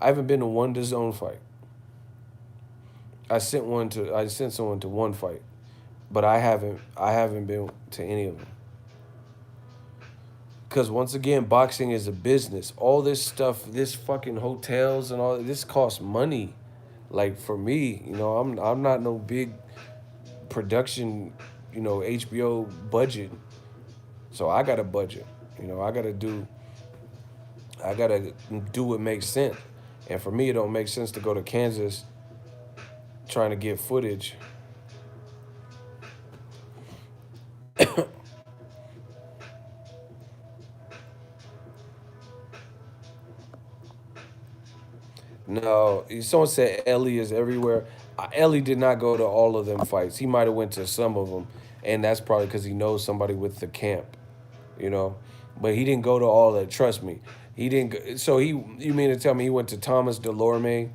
I haven't been to one DAZN fight. I sent someone to one fight, but I haven't been to any of them. Because once again, boxing is a business. All this stuff, this fucking hotels and all this costs money. Like for me, I'm not no big production, HBO budget. So I got a budget. I gotta do what makes sense. And for me, it don't make sense to go to Kansas trying to get footage. No, someone said Ellie is everywhere. Ellie did not go to all of them fights. He might have went to some of them, and that's probably because he knows somebody with the camp, you know. But he didn't go to all that. Trust me, he didn't. So you mean to tell me he went to Thomas Delorme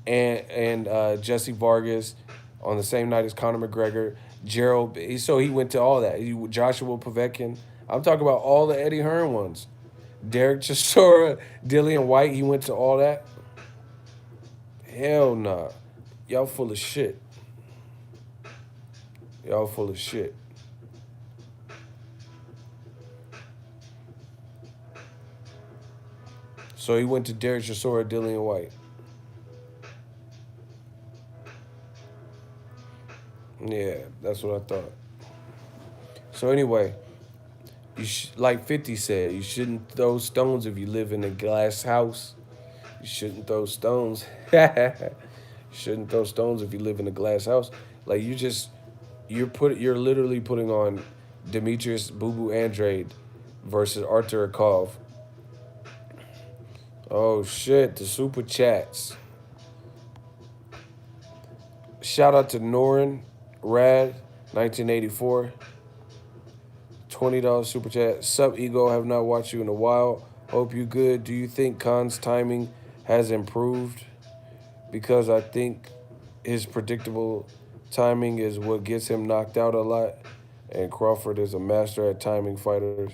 and Jesse Vargas on the same night as Conor McGregor, Gerald? So he went to all that. Joshua Povetkin. I'm talking about all the Eddie Hearn ones. Derek Chisora, Dillian White. He went to all that. Hell nah. Y'all full of shit. Y'all full of shit. So he went to Derek Chisora, Dillian White. Yeah, that's what I thought. So anyway, like 50 said, you shouldn't throw stones if you live in a glass house. You shouldn't throw stones. You shouldn't throw stones if you live in a glass house. Like you're literally putting on Demetrius Boo Boo Andrade versus Arthur Akov. Oh shit, the super chats. Shout out to Norin Rad, 1984. $20 super chat. Sup, Ego? Have not watched you in a while. Hope you good. Do you think Khan's timing has improved? Because I think his predictable timing is what gets him knocked out a lot. And Crawford is a master at timing fighters.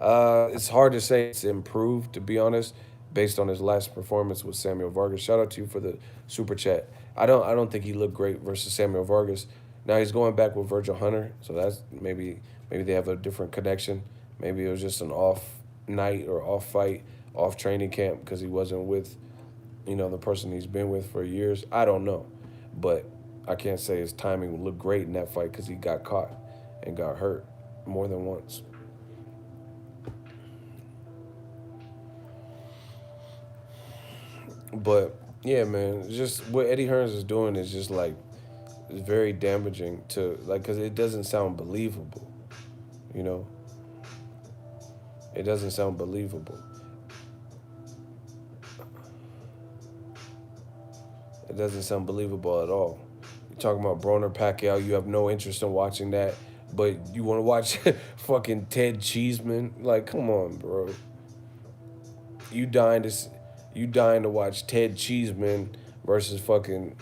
It's hard to say it's improved, to be honest, based on his last performance with Samuel Vargas. Shout out to you for the super chat. I don't think he looked great versus Samuel Vargas. Now he's going back with Virgil Hunter, so that's maybe they have a different connection. Maybe it was just an off night or off fight, off training camp because he wasn't with, the person he's been with for years. I don't know, but I can't say his timing looked great in that fight because he got caught and got hurt more than once. But yeah, man, just what Eddie Hearns is doing is just like it's very damaging to like because it doesn't sound believable, you know. It doesn't sound believable. It doesn't sound believable at all. You're talking about Broner Pacquiao. You have no interest in watching that, but you want to watch fucking Ted Cheeseman. Like, come on, bro. You dying to you dying to watch Ted Cheeseman versus fucking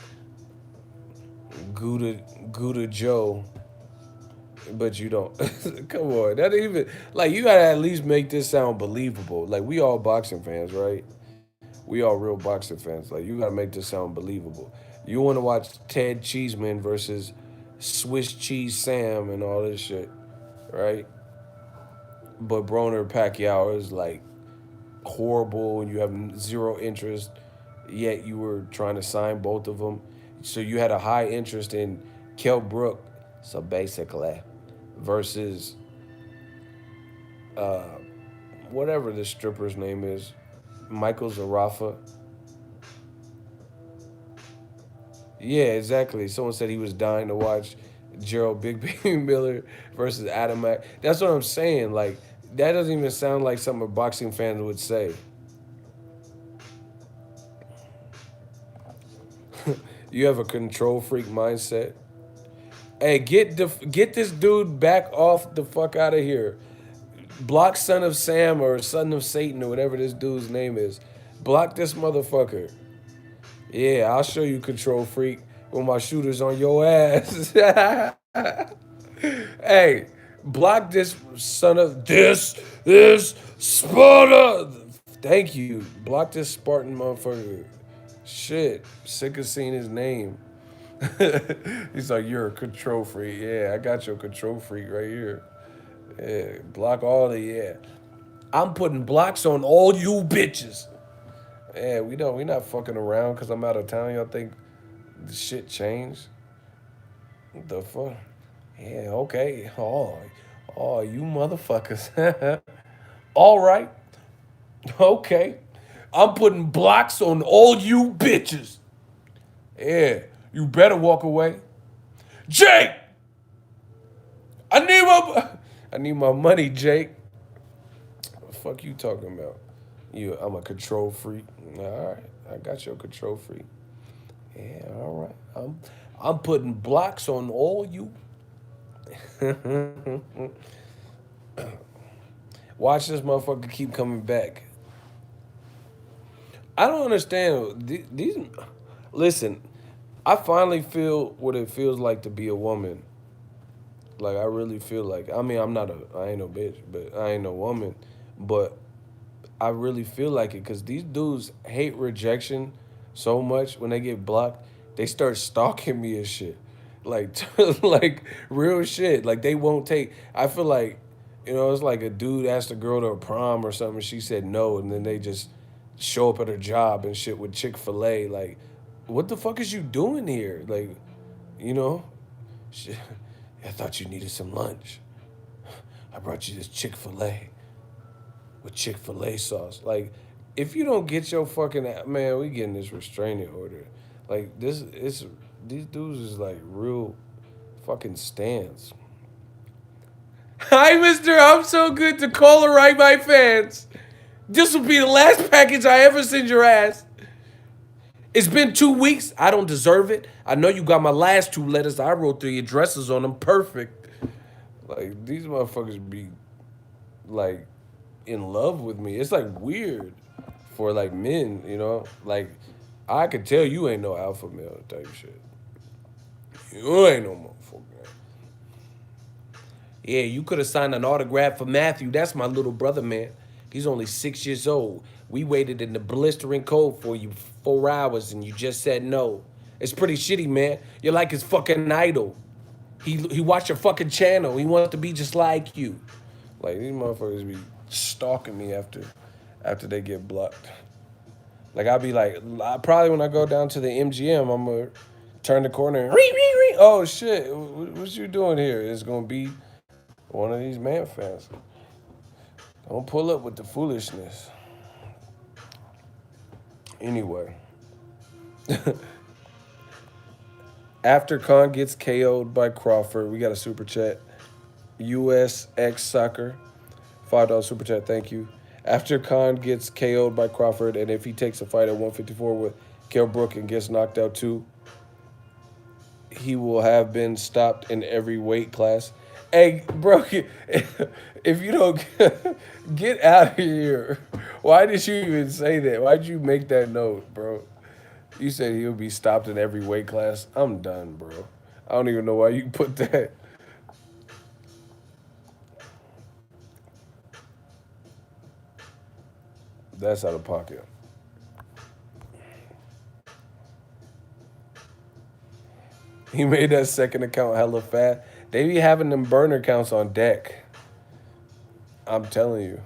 Gouda Joe, but you don't. Come on, that even like you gotta at least make this sound believable. Like we all boxing fans, right? We all real boxing fans. Like you gotta make this sound believable. You want to watch Ted Cheeseman versus Swiss Cheese Sam and all this shit, right? But Broner Pacquiao is like horrible and you have zero interest, yet you were trying to sign both of them. So you had a high interest in Kell Brook, so basically, versus uh, whatever the stripper's name is, Michael Zarafa. Yeah, exactly. Someone said he was dying to watch Gerald Big Baby Miller versus Adam Mack. That's what I'm saying. Like, that doesn't even sound like something a boxing fan would say. You have a control freak mindset. Hey, get this dude back off the fuck out of here. Block Son of Sam or Son of Satan or whatever this dude's name is. Block this motherfucker. Yeah, I'll show you control freak when my shooter's on your ass. Hey, block this son of this Sparta. Thank you. Block this Spartan motherfucker. Shit, sick of seeing his name. He's like, you're a control freak. Yeah, I got your control freak right here. Yeah, block all the yeah. I'm putting blocks on all you bitches. Yeah, we not fucking around because I'm out of town. Y'all think the shit changed? What the fuck? Yeah, okay. Oh, you motherfuckers. All right. Okay. I'm putting blocks on all you bitches. Yeah, you better walk away. Jake! I need my money, Jake. What the fuck you talking about? I'm a control freak. All right, I got your control freak. Yeah, all right. I'm putting blocks on all you. Watch this motherfucker keep coming back. I don't understand these. Listen, I finally feel what it feels like to be a woman. Like I really feel like. I mean, I ain't no bitch, but I ain't no woman. But I really feel like it because these dudes hate rejection so much when they get blocked, they start stalking me and shit. Like, like real shit. Like they won't take. I feel like, it's like a dude asked a girl to a prom or something. She said no, and then they just show up at her job and shit with Chick-fil-A. Like, what the fuck is you doing here? Like, you know, shit, I thought you needed some lunch. I brought you this Chick-fil-A with Chick-fil-A sauce. Like, if you don't get your fucking man, we getting this restraining order. Like these dudes is like real fucking stands. Hi, Mister. I'm so good to call or write my fans. This will be the last package I ever send your ass. It's been 2 weeks. I don't deserve it. I know you got my last 2 letters. I wrote 3 addresses on them. Perfect. Like, these motherfuckers be, like, in love with me. It's, like, weird for, like, men, Like, I could tell you ain't no alpha male type shit. You ain't no motherfucker. Yeah, you could have signed an autograph for Matthew. That's my little brother, man. He's only 6 years old. We waited in the blistering cold for you 4 hours and you just said no. It's pretty shitty, man. You're like his fucking idol. He watched your fucking channel. He wants to be just like you. Like, these motherfuckers be stalking me after they get blocked. Like, I'll be like, probably when I go down to the MGM, I'm going to turn the corner and, oh, shit, what you doing here? It's going to be one of these man fans. Don't pull up with the foolishness. Anyway. After Khan gets KO'd by Crawford, we got a super chat. USX Soccer, $5 super chat, thank you. After Khan gets KO'd by Crawford, and if he takes a fight at 154 with Kell Brook and gets knocked out too, he will have been stopped in every weight class. Hey, bro, if you don't get out of here, why did you even say that? Why did you make that note, bro? You said he'll be stopped in every weight class. I'm done, bro. I don't even know why you put that. That's out of pocket. He made that second account hella fast. They be having them burner accounts on deck. I'm telling you.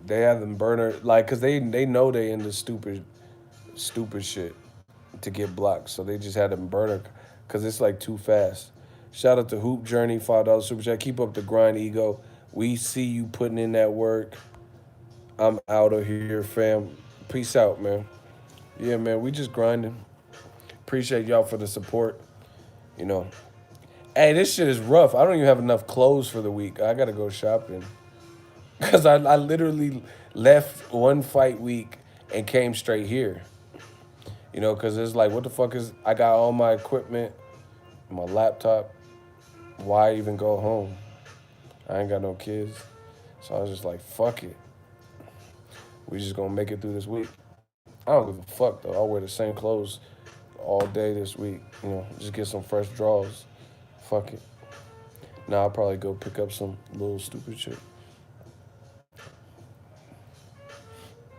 They have them burner, like, because they know they into stupid shit to get blocked. So they just had them burner because it's like too fast. Shout out to Hoop Journey, $5 super chat. Keep up the grind, Ego. We see you putting in that work. I'm out of here, fam. Peace out, man. Yeah, man, we just grinding. Appreciate y'all for the support. Hey, this shit is rough. I don't even have enough clothes for the week. I gotta go shopping. Because I literally left one fight week and came straight here. You know, because it's like, what the fuck is, I got all my equipment, my laptop. Why even go home? I ain't got no kids. So I was just like, fuck it. We just gonna make it through this week. I don't give a fuck though. I'll wear the same clothes all day this week. You know, just get some fresh draws. Fuck it. Now I'll probably go pick up some little stupid shit.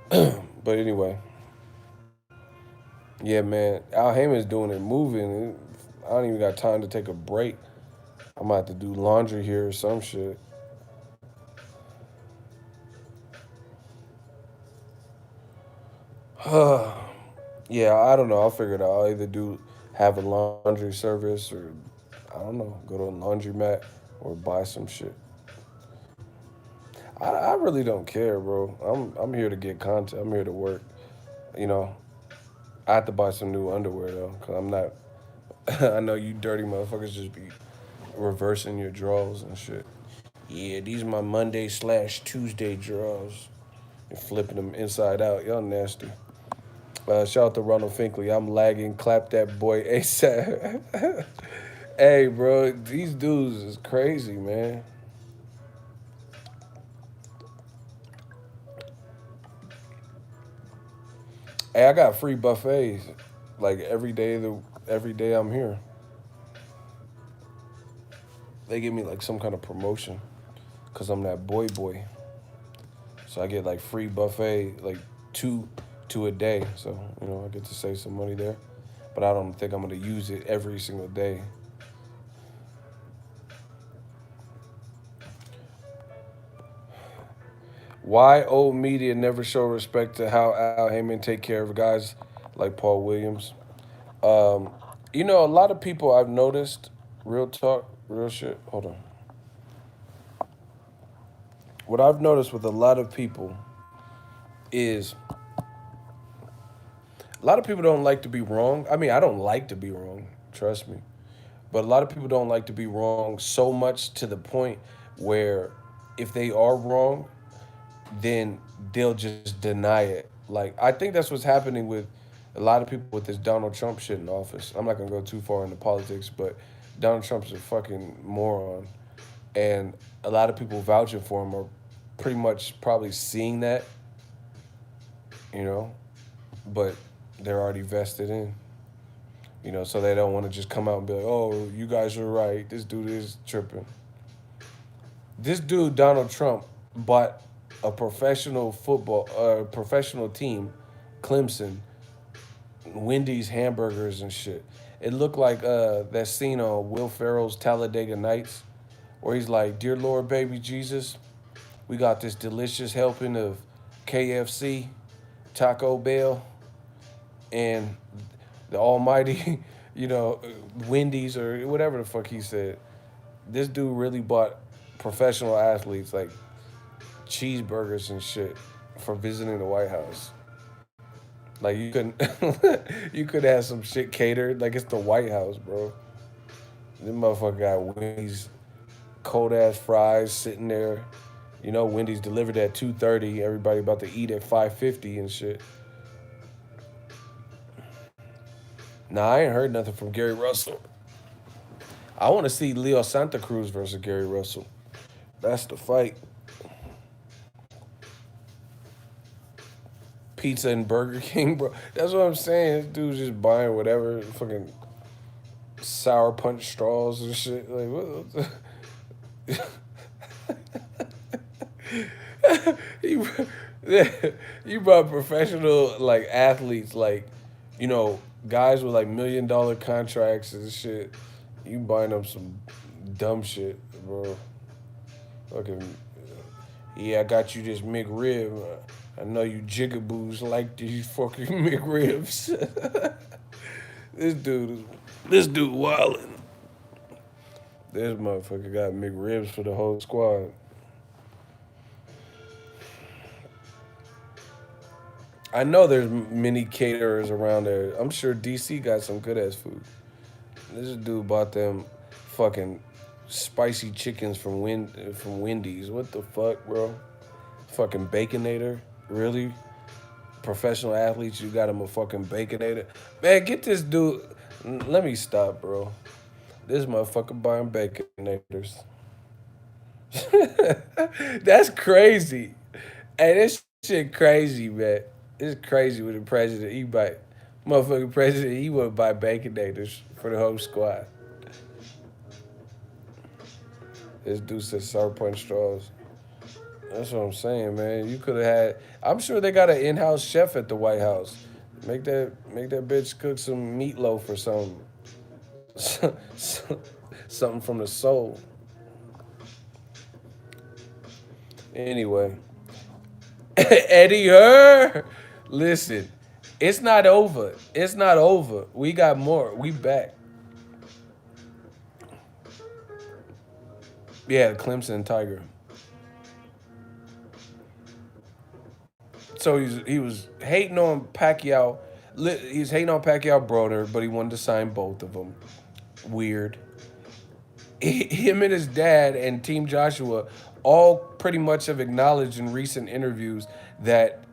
But anyway, yeah, man. Al Heyman's doing it, moving. I don't even got time to take a break. I'm gonna have to do laundry here or some shit. Yeah, I don't know. I'll figure it out. I'll either have a laundry service or I don't know, go to a laundromat or buy some shit. I really don't care, bro. I'm here to get content. I'm here to work. You know, I have to buy some new underwear though, cause I'm not. I know you dirty motherfuckers just be reversing your drawers and shit. Yeah, these are my Monday/Tuesday drawers. And flipping them inside out. Y'all nasty. Shout out to Ronald Finkley. I'm lagging. Clap that boy ASAP. Hey, bro, these dudes is crazy, man. Hey, I got free buffets like every day. Every day I'm here, they give me like some kind of promotion because I'm that boy. So I get like free buffet, like two a day. So you know I get to save some money there, but I don't think I'm gonna use it every single day. Why old media never show respect to how Al Heyman take care of guys like Paul Williams? Um, you know, a lot of people I've noticed, real talk, real shit. Hold on. What I've noticed with a lot of people is a lot of people don't like to be wrong. I mean, I don't like to be wrong, trust me. But a lot of people don't like to be wrong so much to the point where if they are wrong, then they'll just deny it. Like I think that's what's happening with a lot of people with this Donald Trump shit in office. I'm not gonna go too far into politics, but Donald Trump's a fucking moron, and a lot of people vouching for him are pretty much probably seeing that, you know, but they're already vested in, you know, so they don't want to just come out and be like, "Oh, you guys are right. This dude is tripping." This dude Donald Trump bought a professional team, Clemson, Wendy's hamburgers and shit. It looked like that scene on Will Ferrell's Talladega Nights, where he's like, "Dear Lord, baby Jesus, we got this delicious helping of KFC, Taco Bell, and the Almighty, you know, Wendy's or whatever the fuck he said." This dude really bought professional athletes like cheeseburgers and shit for visiting the White House. Like you couldn't, you could have some shit catered. Like it's the White House, bro. This motherfucker got Wendy's cold ass fries sitting there. You know, Wendy's delivered at 2:30. Everybody about to eat at 5:50 and shit. Nah, I ain't heard nothing from Gary Russell. I want to see Leo Santa Cruz versus Gary Russell. That's the fight. Pizza and Burger King, bro. That's what I'm saying. This dude's just buying whatever, fucking sour punch straws and shit. Like, what? you, you brought professional like athletes, like you know, guys with like $1 million contracts and shit. You buying them some dumb shit, bro. Fucking yeah, I got you this McRib. I know you jigaboos like these fucking McRibs. This dude wildin'. This motherfucker got McRibs for the whole squad. I know there's many caterers around there. I'm sure DC got some good ass food. This dude bought them fucking spicy chickens from Wendy's. What the fuck, bro? Fucking Baconator? Really? Professional athletes, you got him a fucking baconator. Man, get this dude. Let me stop, bro. This motherfucker buying baconators. That's crazy. Hey, this shit crazy, man. It's crazy with the president. He buy, motherfucking president, he would buy baconators for the whole squad. This dude said sour punch straws. That's what I'm saying, man. You could have had. I'm sure they got an in-house chef at the White House. Make that bitch cook some meatloaf or something. Something from the soul. Anyway, Eddie Her, listen, it's not over. It's not over. We got more. We back. Yeah, Clemson Tiger. So he was hating on Pacquiao. He's hating on Pacquiao Broner, but he wanted to sign both of them. Weird. Him and his dad and Team Joshua all pretty much have acknowledged in recent interviews that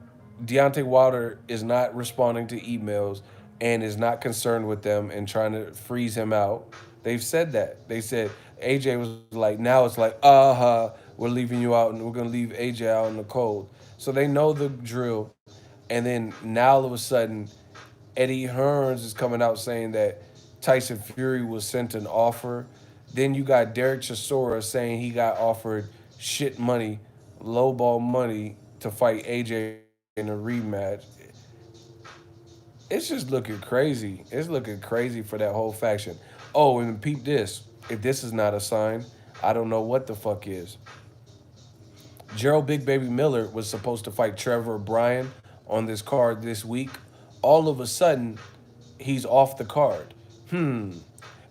Deontay Wilder is not responding to emails and is not concerned with them and trying to freeze him out. They've said that. They said AJ was like, now it's like, we're leaving you out and we're gonna leave AJ out in the cold. So they know the drill. And then now all of a sudden, Eddie Hearns is coming out saying that Tyson Fury was sent an offer. Then you got Derek Chisora saying he got offered shit money, lowball money to fight AJ in a rematch. It's just looking crazy. It's looking crazy for that whole faction. Oh, and peep this. If this is not a sign, I don't know what the fuck is. Gerald Big Baby Miller was supposed to fight Trevor Bryan on this card this week. All of a sudden, he's off the card.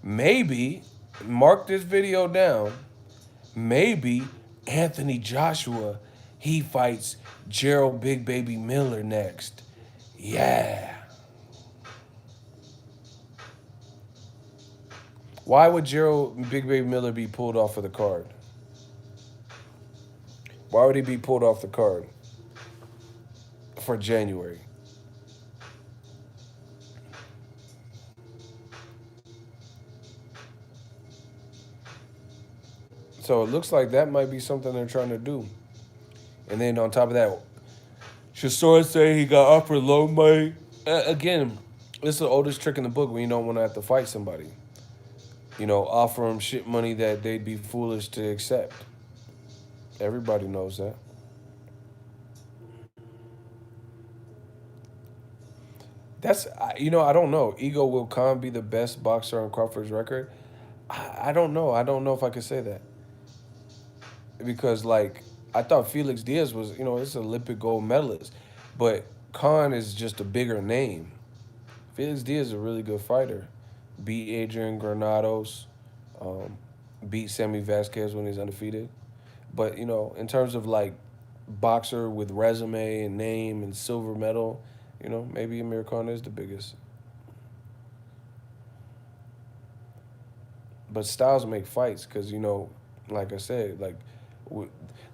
Maybe, mark this video down, maybe Anthony Joshua, he fights Gerald Big Baby Miller next. Yeah. Why would Gerald Big Baby Miller be pulled off of the card? Why would he be pulled off the card for January? So it looks like that might be something they're trying to do. And then on top of that, Chisora say he got offered low money. Again, it's the oldest trick in the book when you don't want to have to fight somebody. You know, offer them shit money that they'd be foolish to accept. Everybody knows that. That's, I don't know. Ego, will Khan be the best boxer on Crawford's record? I don't know. I don't know if I could say that. Because, like, I thought Felix Diaz was, this is an Olympic gold medalist. But Khan is just a bigger name. Felix Diaz is a really good fighter. Beat Adrian Granados. Beat Sammy Vasquez when he's undefeated. But, in terms of, like, boxer with resume and name and silver medal, maybe Amir Khan is the biggest. But styles make fights because, like I said, like,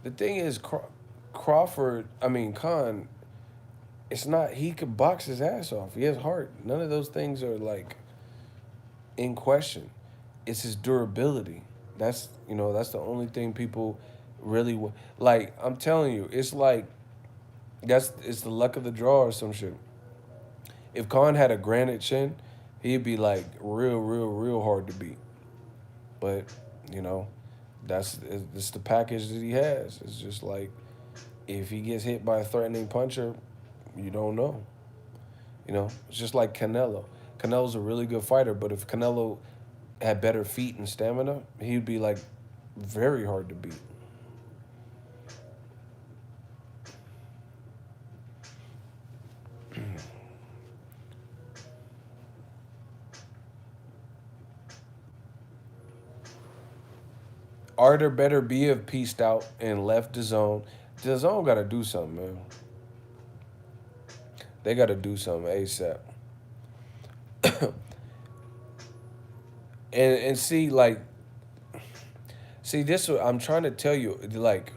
the thing is, Khan, it's not, he could box his ass off. He has heart. None of those things are, like, in question. It's his durability. That's the only thing people really like. I'm telling you, it's like it's the luck of the draw or some shit. If Khan had a granite chin, he'd be like real, real, real hard to beat. But it's the package that he has. It's just like if he gets hit by a threatening puncher, you don't know. It's just like Canelo. Canelo's a really good fighter, but if Canelo had better feet and stamina, he'd be like very hard to beat. Arter better be have pieced out and left DAZN. DAZN got to do something, man. They got to do something ASAP. and see, like, this. I'm trying to tell you, like,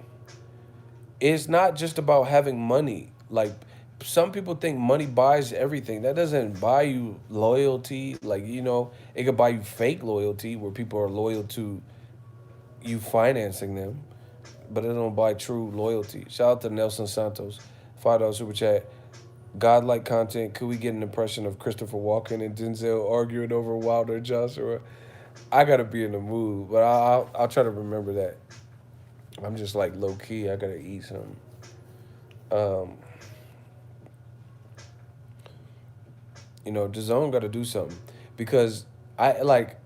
it's not just about having money. Like, some people think money buys everything. That doesn't buy you loyalty. Like, it could buy you fake loyalty where people are loyal to you financing them, but it don't buy true loyalty. Shout out to Nelson Santos, $5 super chat. Godlike content. Could we get an impression of Christopher Walken and Denzel arguing over Wilder and Joshua? I gotta be in the mood, but I'll try to remember that. I'm just like low key. I gotta eat something. Um, DAZN got to do something because I like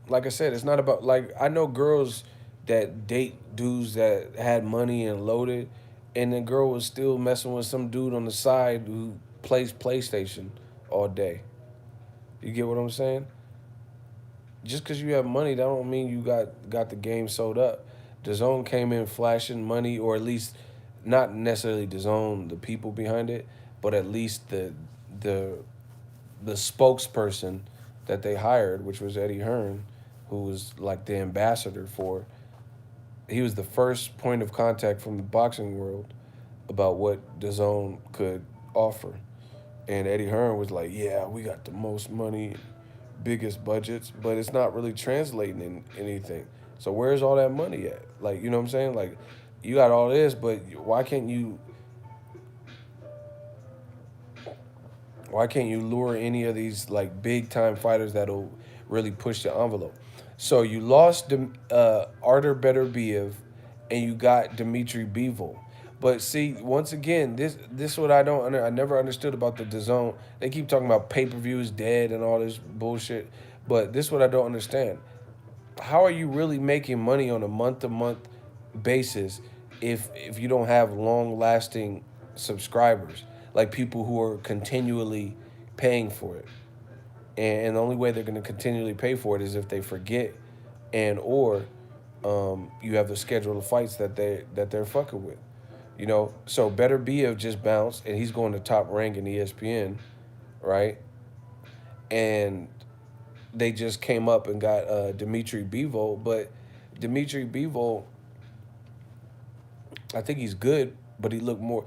I said, it's not about like I know girls that date dudes that had money and loaded, and the girl was still messing with some dude on the side who plays PlayStation all day. You get what I'm saying? Just because you have money, that don't mean you got the game sold up. DAZN came in flashing money, or at least not necessarily DAZN, the people behind it, but at least the the spokesperson that they hired, which was Eddie Hearn, who was like the ambassador for. He was the first point of contact from the boxing world about what DAZN could offer. And Eddie Hearn was like, "Yeah, we got the most money, biggest budgets, but it's not really translating in anything. So where's all that money at? Like, you know what I'm saying? Like, you got all this, but why can't you lure any of these like big time fighters that'll really push the envelope? So you lost Artur Beterbiev, and you got Dmitry Bivol. But see, once again, this what I never understood about the DAZN. They keep talking about pay-per-views dead and all this bullshit, but this what I don't understand. How are you really making money on a month-to-month basis if you don't have long-lasting subscribers, like people who are continually paying for it? And the only way they're going to continually pay for it is if they forget, and or you have the schedule of fights that they're fucking with. So Better Biev just bounced, and he's going to Top Rank in ESPN, right? And they just came up and got Dmitry Bivol, but Dmitry Bivol, I think he's good, but he looked more.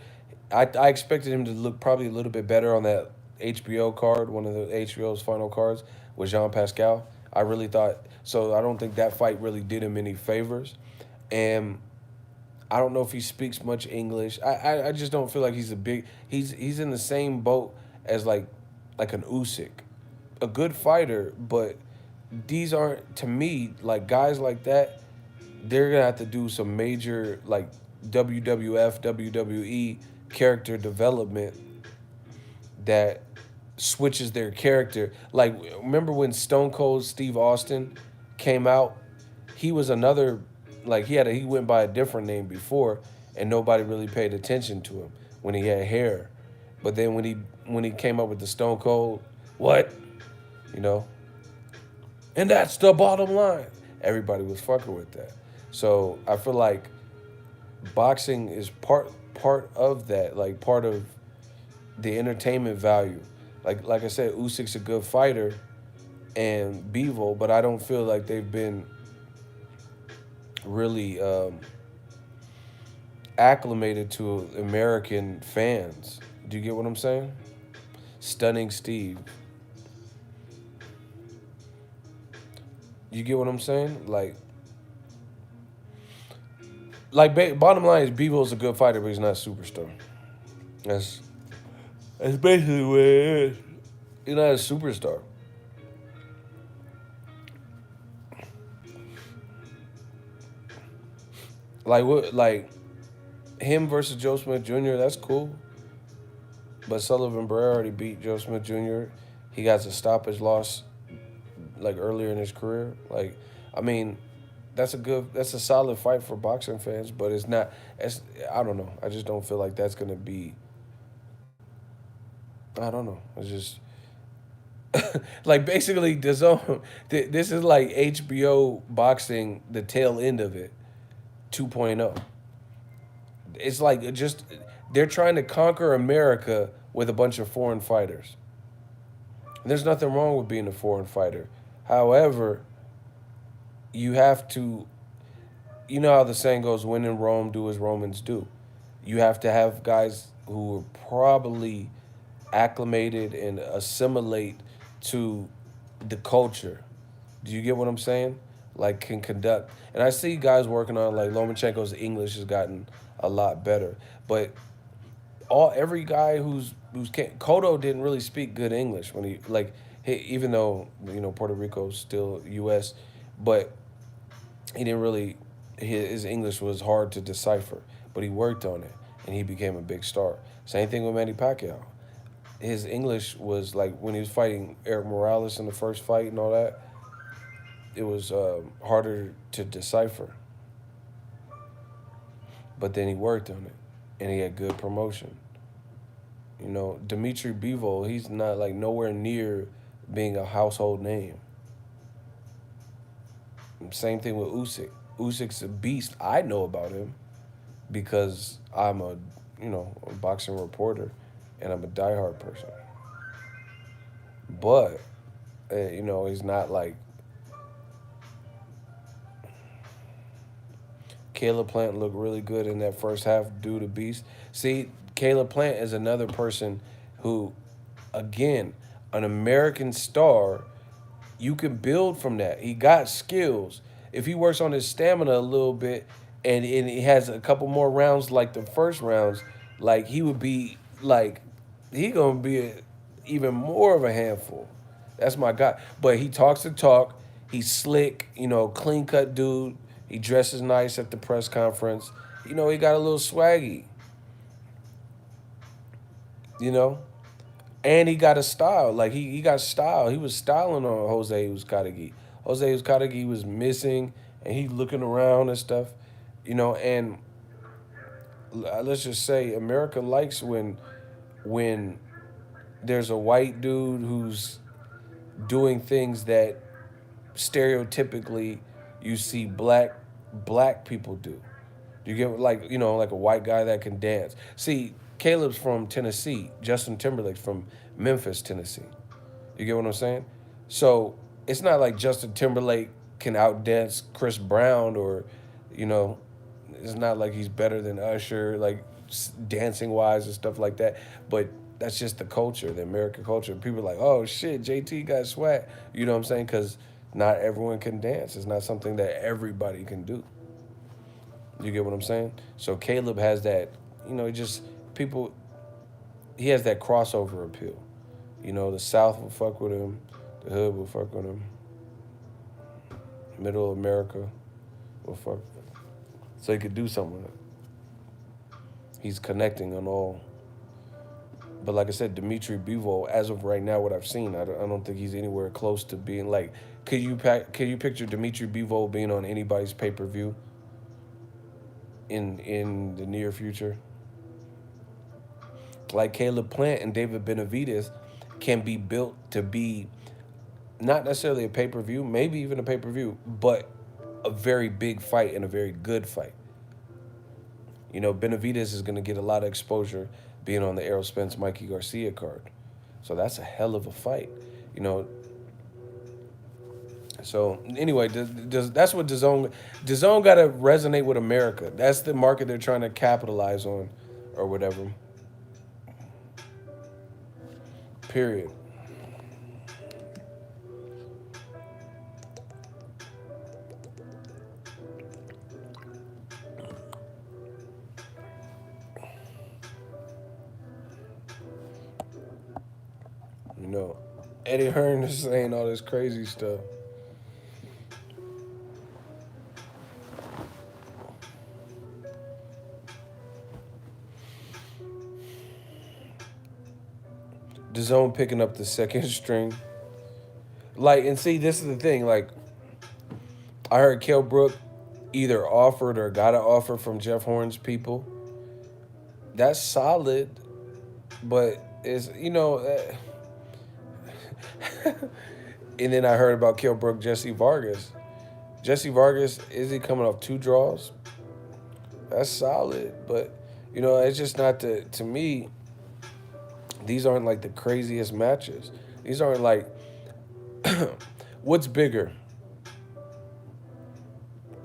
I expected him to look probably a little bit better on that HBO card, one of the HBO's final cards with Jean Pascal. I really thought so. I don't think that fight really did him any favors, and I don't know if he speaks much English. I just don't feel like he's a big. He's in the same boat as like an Usyk, a good fighter, but these aren't, to me, like guys like that. They're gonna have to do some major like WWF WWE character development that switches their character. Like, remember when Stone Cold Steve Austin came out? He was another, like he went by a different name before, and nobody really paid attention to him when he had hair. But then when he came up with the Stone Cold, what, you know, and that's the bottom line. Everybody was fucking with that. So I feel like boxing is part of that, like part of the entertainment value. Like I said, Usyk's a good fighter and Bivol, but I don't feel like they've been really acclimated to American fans. Do you get what I'm saying? Stunning Steve. You get what I'm saying? Bottom line is Bivol's a good fighter, but he's not a superstar. That's that's basically what it is. He's not a superstar. Like what? Like him versus Joe Smith Jr. That's cool, but Sullivan Barrera already beat Joe Smith Jr. He got a stoppage loss like earlier in his career. Like, I mean, that's a solid fight for boxing fans, but it's not. It's I don't know. I just don't feel like that's gonna be. I don't know. It's just like basically the zone. This is like HBO boxing, the tail end of it, 2.0. It's like just they're trying to conquer America with a bunch of foreign fighters. And there's nothing wrong with being a foreign fighter. However, you have to, you know how the saying goes, when in Rome, do as Romans do. You have to have guys who are probably acclimated and assimilate to the culture. Do you get what I'm saying? Like can conduct. And I see guys working on like Lomachenko's English has gotten a lot better, but every guy who's Cotto didn't really speak good English when he like even though Puerto Rico's still U.S., but he didn't really his English was hard to decipher, but he worked on it and he became a big star. Same thing with Manny Pacquiao. His English was like when he was fighting Eric Morales in the first fight and all that. It was harder to decipher, but then he worked on it, and he had good promotion. Dimitri Bivol, he's not like nowhere near being a household name. Same thing with Usyk. Usyk's a beast. I know about him because I'm a boxing reporter, and I'm a diehard person. But he's not like Caleb Plant looked really good in that first half due to Beast. See, Caleb Plant is another person who, again, an American star, you can build from that. He got skills. If he works on his stamina a little bit and he has a couple more rounds like the first rounds, like he would be like, he going to be even more of a handful. That's my guy. But he talks the talk. He's slick, clean cut dude. He dresses nice at the press conference. He got a little swaggy. And he got a style. Like he got style. He was styling on Jose Uzcategui. Jose Uzcategui was missing, and he looking around and stuff. And let's just say America likes when there's a white dude who's doing things that stereotypically you see black people do. You get like like a white guy that can dance. See, Caleb's from Tennessee. Justin Timberlake's from Memphis, Tennessee. You get what I'm saying? So it's not like Justin Timberlake can outdance Chris Brown or, it's not like he's better than Usher, like dancing wise and stuff like that. But that's just the culture, the American culture. People are like, oh shit, JT got swag. You know what I'm saying? Because not everyone can dance. It's not something that everybody can do. You get what I'm saying? So Caleb has that, people, he has that crossover appeal. The South will fuck with him. The Hood will fuck with him. Middle America will fuck with him. So he could do something with it. He's connecting on all. But like I said, Dimitri Bivol, as of right now, what I've seen, I don't think he's anywhere close to being like. Could you picture Dimitri Bivol being on anybody's pay-per-view in the near future? Like Caleb Plant and David Benavidez can be built to be not necessarily a pay-per-view, maybe even a pay-per-view, but a very big fight and a very good fight. Benavidez is going to get a lot of exposure being on the Errol Spence, Mikey Garcia card. So that's a hell of a fight, So anyway, that's what DAZN got to resonate with America. That's the market they're trying to capitalize on or whatever. Period. Eddie Hearn is saying all this crazy stuff. DAZN picking up the second string. Like, and see, this is the thing. Like, I heard Kell Brook either offered or got an offer from Jeff Horn's people. That's solid, but it's, and then I heard about Kell Brook, Jesse Vargas. Jesse Vargas, is he coming off 2 draws? That's solid, but, it's just not to me, these aren't like the craziest matches. These aren't like, what's bigger?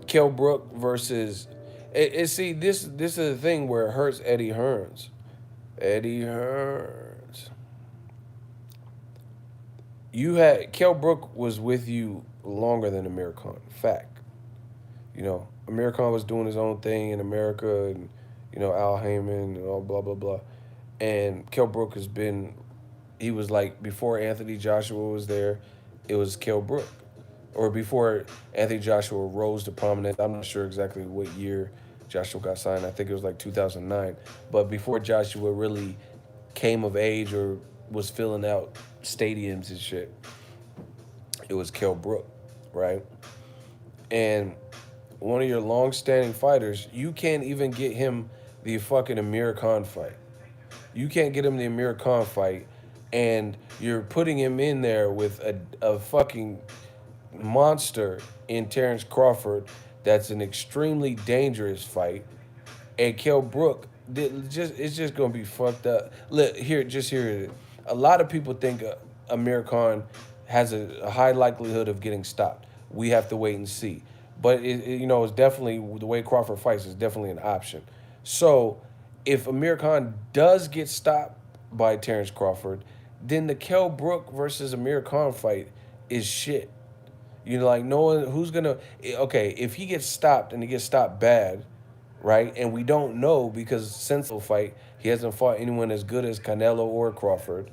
Kell Brook versus, See, this is the thing where it hurts Eddie Hearns. Eddie Hearns. You had Kell Brook was with you longer than Amir Khan. Fact. Amir Khan was doing his own thing in America, and Al Heyman and all blah blah blah. And Kell Brook has been. He was like before Anthony Joshua was there, it was Kell Brook, or before Anthony Joshua rose to prominence. I'm not sure exactly what year Joshua got signed. I think it was like 2009. But before Joshua really came of age or was filling out stadiums and shit, it was Kell Brook, right? And one of your long-standing fighters, you can't even get him the fucking Amir Khan fight. You can't get him the Amir Khan fight, and you're putting him in there with a fucking monster in Terence Crawford that's an extremely dangerous fight. And Kell Brook, it's just gonna be fucked up. Look, here it is. A lot of people think Amir Khan has a high likelihood of getting stopped. We have to wait and see. But it's definitely the way Crawford fights is definitely an option. So if Amir Khan does get stopped by Terence Crawford, then the Kell Brook versus Amir Khan fight is shit. Like no one who's gonna. Okay, if he gets stopped and he gets stopped bad, right? And we don't know because since the fight, he hasn't fought anyone as good as Canelo or Crawford.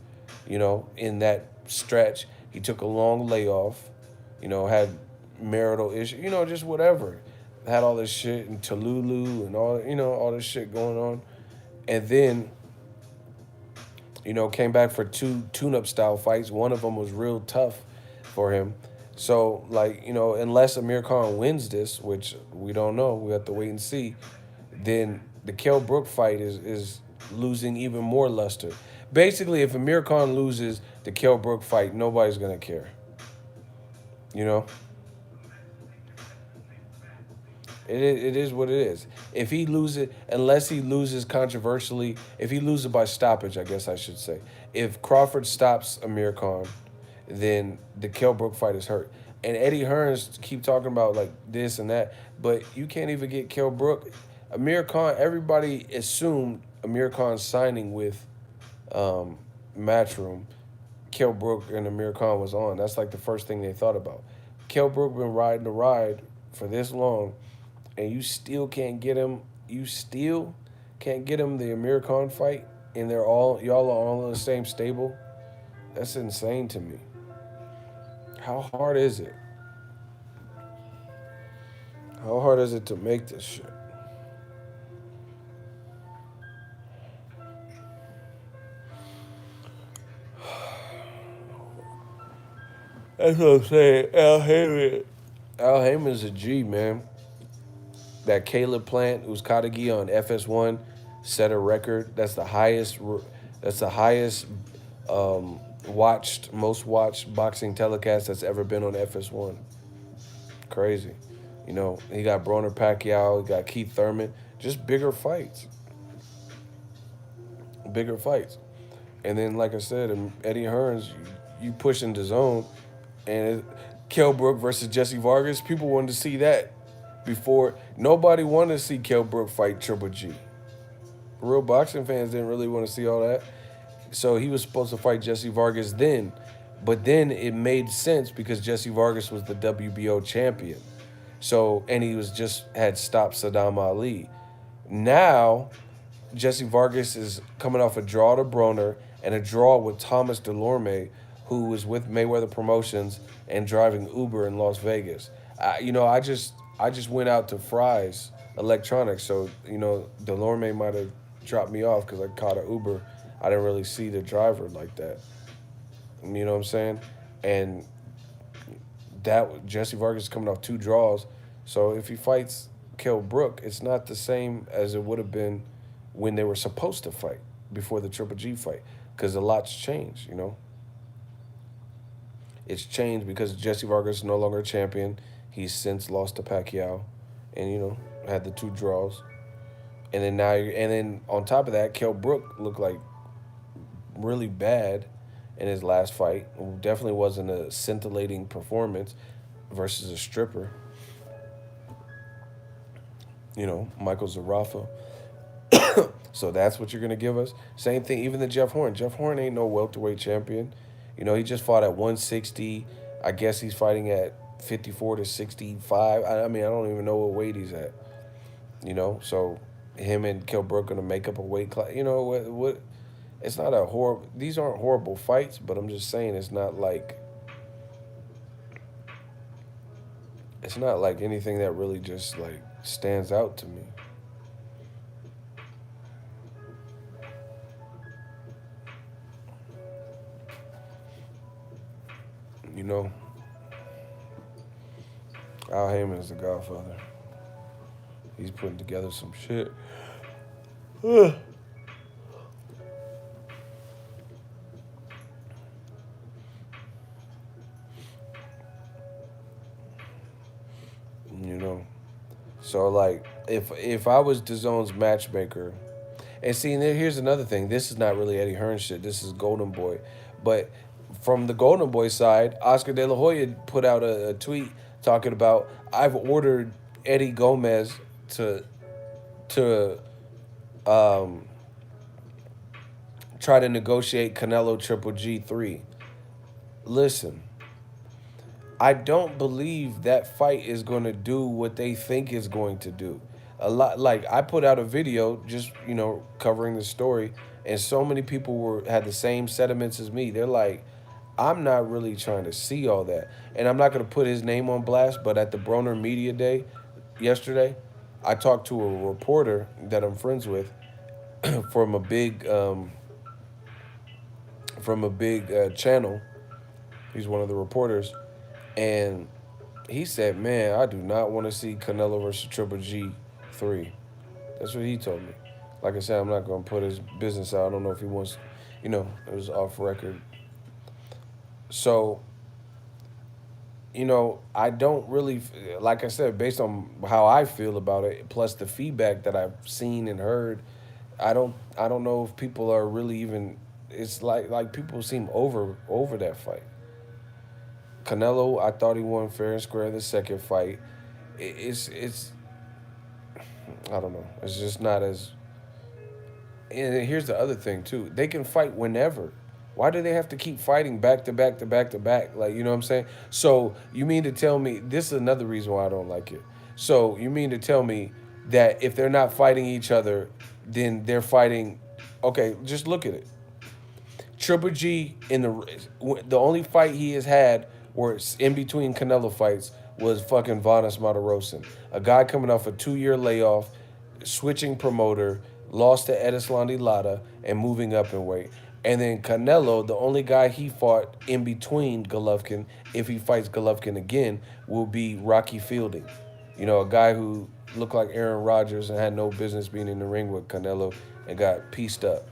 In that stretch, he took a long layoff. Had marital issue. Just whatever. Had all this shit in Talulu and all this shit going on, and then came back for two tune-up style fights. One of them was real tough for him. So, unless Amir Khan wins this, which we don't know, we have to wait and see, then the Kell Brook fight is losing even more luster. Basically, if Amir Khan loses the Kell Brook fight, nobody's going to care. It is what it is. If he loses, unless he loses controversially, if he loses by stoppage, I guess I should say. If Crawford stops Amir Khan, then the Kell Brook fight is hurt. And Eddie Hearns keep talking about like this and that, but you can't even get Kell Brook. Amir Khan, everybody assumed Amir Khan signing with Matchroom, Kell Brook and Amir Khan was on. That's like the first thing they thought about. Kell Brook been riding the ride for this long, and you still can't get him. You still can't get him the Amir Khan fight, and y'all are all in the same stable. That's insane to me. How hard is it? How hard is it to make this shit? That's what I'm saying. Al Heyman's a G, man. That Caleb Plant, Uzcategui on FS1, set a record. That's the highest. That's the highest most watched boxing telecast that's ever been on FS1. Crazy. He got Broner Pacquiao, he got Keith Thurman, just bigger fights. Bigger fights. And then, like I said, Eddie Hearns, you push into zone, and Kell Brook versus Jesse Vargas, people wanted to see that before. Nobody wanted to see Kell Brook fight Triple G. Real boxing fans didn't really want to see all that. So he was supposed to fight Jesse Vargas then. But then it made sense because Jesse Vargas was the WBO champion. So, and he had stopped Saddam Ali. Now, Jesse Vargas is coming off a draw to Broner and a draw with Thomas Delorme, who was with Mayweather Promotions and driving Uber in Las Vegas. I just went out to Fry's Electronics, so Delorme might have dropped me off because I caught an Uber. I didn't really see the driver like that. You know what I'm saying? And that Jesse Vargas is coming off 2 draws, so if he fights Kell Brook, it's not the same as it would have been when they were supposed to fight before the Triple G fight, because a lot's changed. It's changed because Jesse Vargas is no longer a champion. He's since lost to Pacquiao, and had the 2 draws, and then on top of that, Kell Brook looked like really bad in his last fight. It definitely wasn't a scintillating performance versus a stripper. Michael Zarafa. So that's what you're gonna give us. Same thing, even the Jeff Horn. Jeff Horn ain't no welterweight champion. He just fought at 160. I guess he's fighting at 54 to 65. I mean, I don't even know what weight he's at. So him and Kell Brook gonna make up a weight class. What? It's not a horrible. These aren't horrible fights, but I'm just saying it's not like anything that really just like stands out to me. You know, Al Heyman is the Godfather. He's putting together some shit. you know, so like if I was DAZN's matchmaker, and see, here's another thing. This is not really Eddie Hearn shit. This is Golden Boy, but from the Golden Boy side, Oscar De La Hoya put out a tweet talking about I've ordered Eddie Gomez to um, try to negotiate Canelo Triple G3. Listen, I don't believe that fight is going to do what they think it's going to do. A lot, like I put out a video just covering the story, and so many people had the same sentiments as me. They're like, I'm not really trying to see all that, and I'm not going to put his name on blast. But at the Broner Media Day yesterday, I talked to a reporter that I'm friends with from a big channel. He's one of the reporters, and he said, "Man, I do not want to see Canelo versus Triple G3." That's what he told me. Like I said, I'm not gonna put his business out. I don't know if he wants, it was off record. So, I don't really, like I said, based on how I feel about it, plus the feedback that I've seen and heard, I don't know if people are really even. It's like people seem over that fight. Canelo, I thought he won fair and square the second fight. It's I don't know. It's just not as. And here's the other thing too. They can fight whenever. Why do they have to keep fighting back to back to back to back? Like, you know what I'm saying? So you mean to tell me this is another reason why I don't like it. So you mean to tell me that if they're not fighting each other, then they're fighting? Okay, just look at it. Triple G the only fight he has had where it's in between Canelo fights was fucking Vanas Matarosen, a guy coming off a 2-year layoff, switching promoter, lost to Edislandi Lada, and moving up in weight. And then Canelo, the only guy he fought in between Golovkin, if he fights Golovkin again, will be Rocky Fielding. A guy who looked like Aaron Rodgers and had no business being in the ring with Canelo and got pieced up.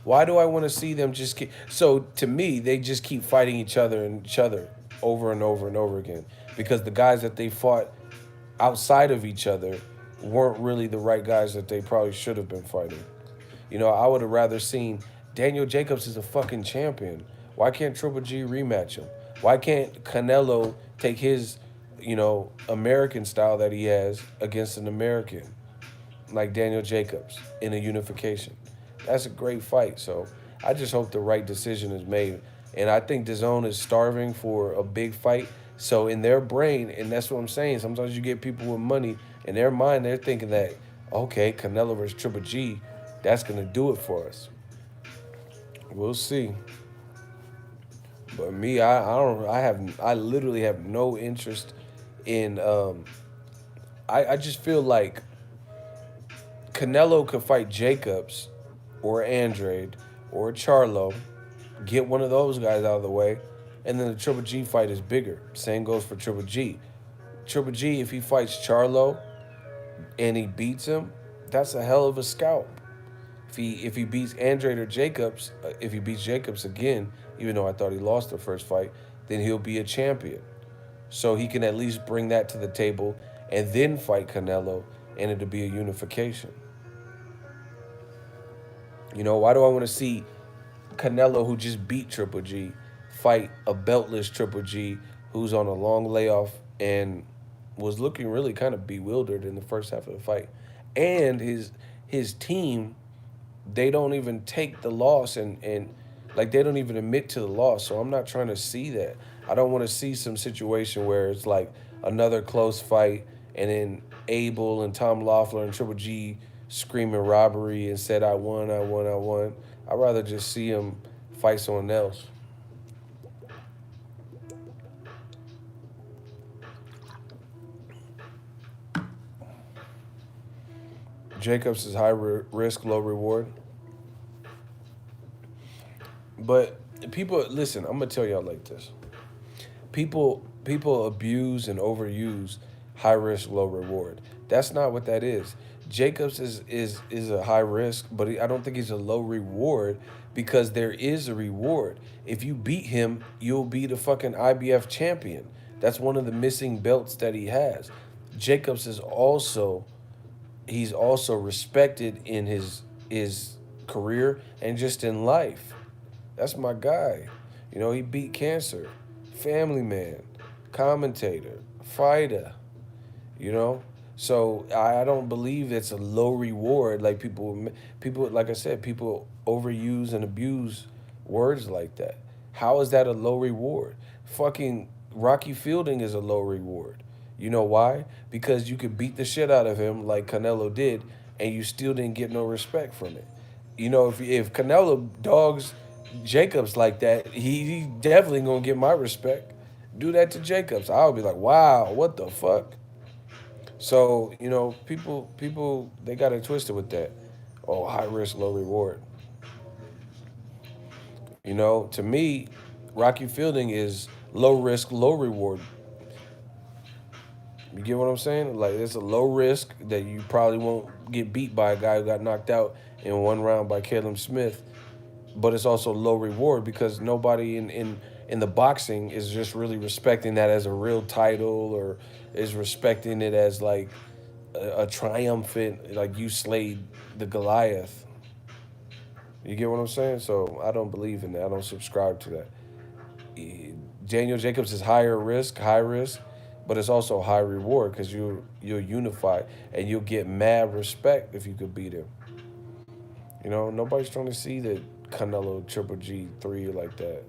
Why do I want to see them just keep? So to me, they just keep fighting each other over and over and over again because the guys that they fought outside of each other weren't really the right guys that they probably should have been fighting. I would have rather seen Daniel Jacobs is a fucking champion. Why can't Triple G rematch him? Why can't Canelo take his, American style that he has against an American like Daniel Jacobs in a unification? That's a great fight. So I just hope the right decision is made. And I think DAZN is starving for a big fight. So in their brain, and that's what I'm saying, sometimes you get people with money, in their mind, they're thinking that, okay, Canelo versus Triple G, that's going to do it for us. We'll see. But me, I literally have no interest in, I just feel like Canelo could fight Jacobs or Andrade or Charlo, get one of those guys out of the way, and then the Triple G fight is bigger. Same goes for Triple G. Triple G, if he fights Charlo and he beats him, that's a hell of a scalp. If he beats Andrade or Jacobs, if he beats Jacobs again, even though I thought he lost the first fight, then he'll be a champion. So he can at least bring that to the table and then fight Canelo, and it'll be a unification. Why do I want to see Canelo, who just beat Triple G, fight a beltless Triple G who's on a long layoff and was looking really kind of bewildered in the first half of the fight, and his team, they don't even take the loss, and like they don't even admit to the loss. So I'm not trying to see that. I don't want to see some situation where it's like another close fight and then Abel and Tom Loeffler and Triple G screaming robbery and said I won, I won, I won. I'd rather just see him fight someone else. Jacobs is high risk, low reward. But people, listen, I'm gonna tell y'all like this. People abuse and overuse high risk, low reward. That's not what that is. Jacobs is a high risk, but I don't think he's a low reward because there is a reward. If you beat him, you'll be the fucking IBF champion. That's one of the missing belts that he has. Jacobs is also he's also respected in his career and just in life. That's my guy. You know, he beat cancer, family man, commentator, fighter, you know? So I don't believe it's a low reward like people like I said, people overuse and abuse words like that. How is that a low reward? Fucking Rocky Fielding is a low reward. You know why? Because you could beat the shit out of him like Canelo did and you still didn't get no respect from it. You know, if Canelo dogs Jacobs like that, he definitely gonna get my respect. Do that to Jacobs, I'll be like, wow, what the fuck? So you know, people they got it twisted with that. Oh, high risk, low reward. You know, to me, Rocky Fielding is low risk, low reward. You get what I'm saying? Like it's a low risk that you probably won't get beat by a guy who got knocked out in one round by Caleb Smith, but it's also low reward because nobody in the boxing is just really respecting that as a real title or is respecting it as like a triumphant, like you slayed the Goliath. You get what I'm saying? So I don't believe in that. I don't subscribe to that. Daniel Jacobs is higher risk, high risk, but it's also high reward because you'll unify and you'll get mad respect if you could beat him. You know, nobody's trying to see that Canelo Triple G3 like that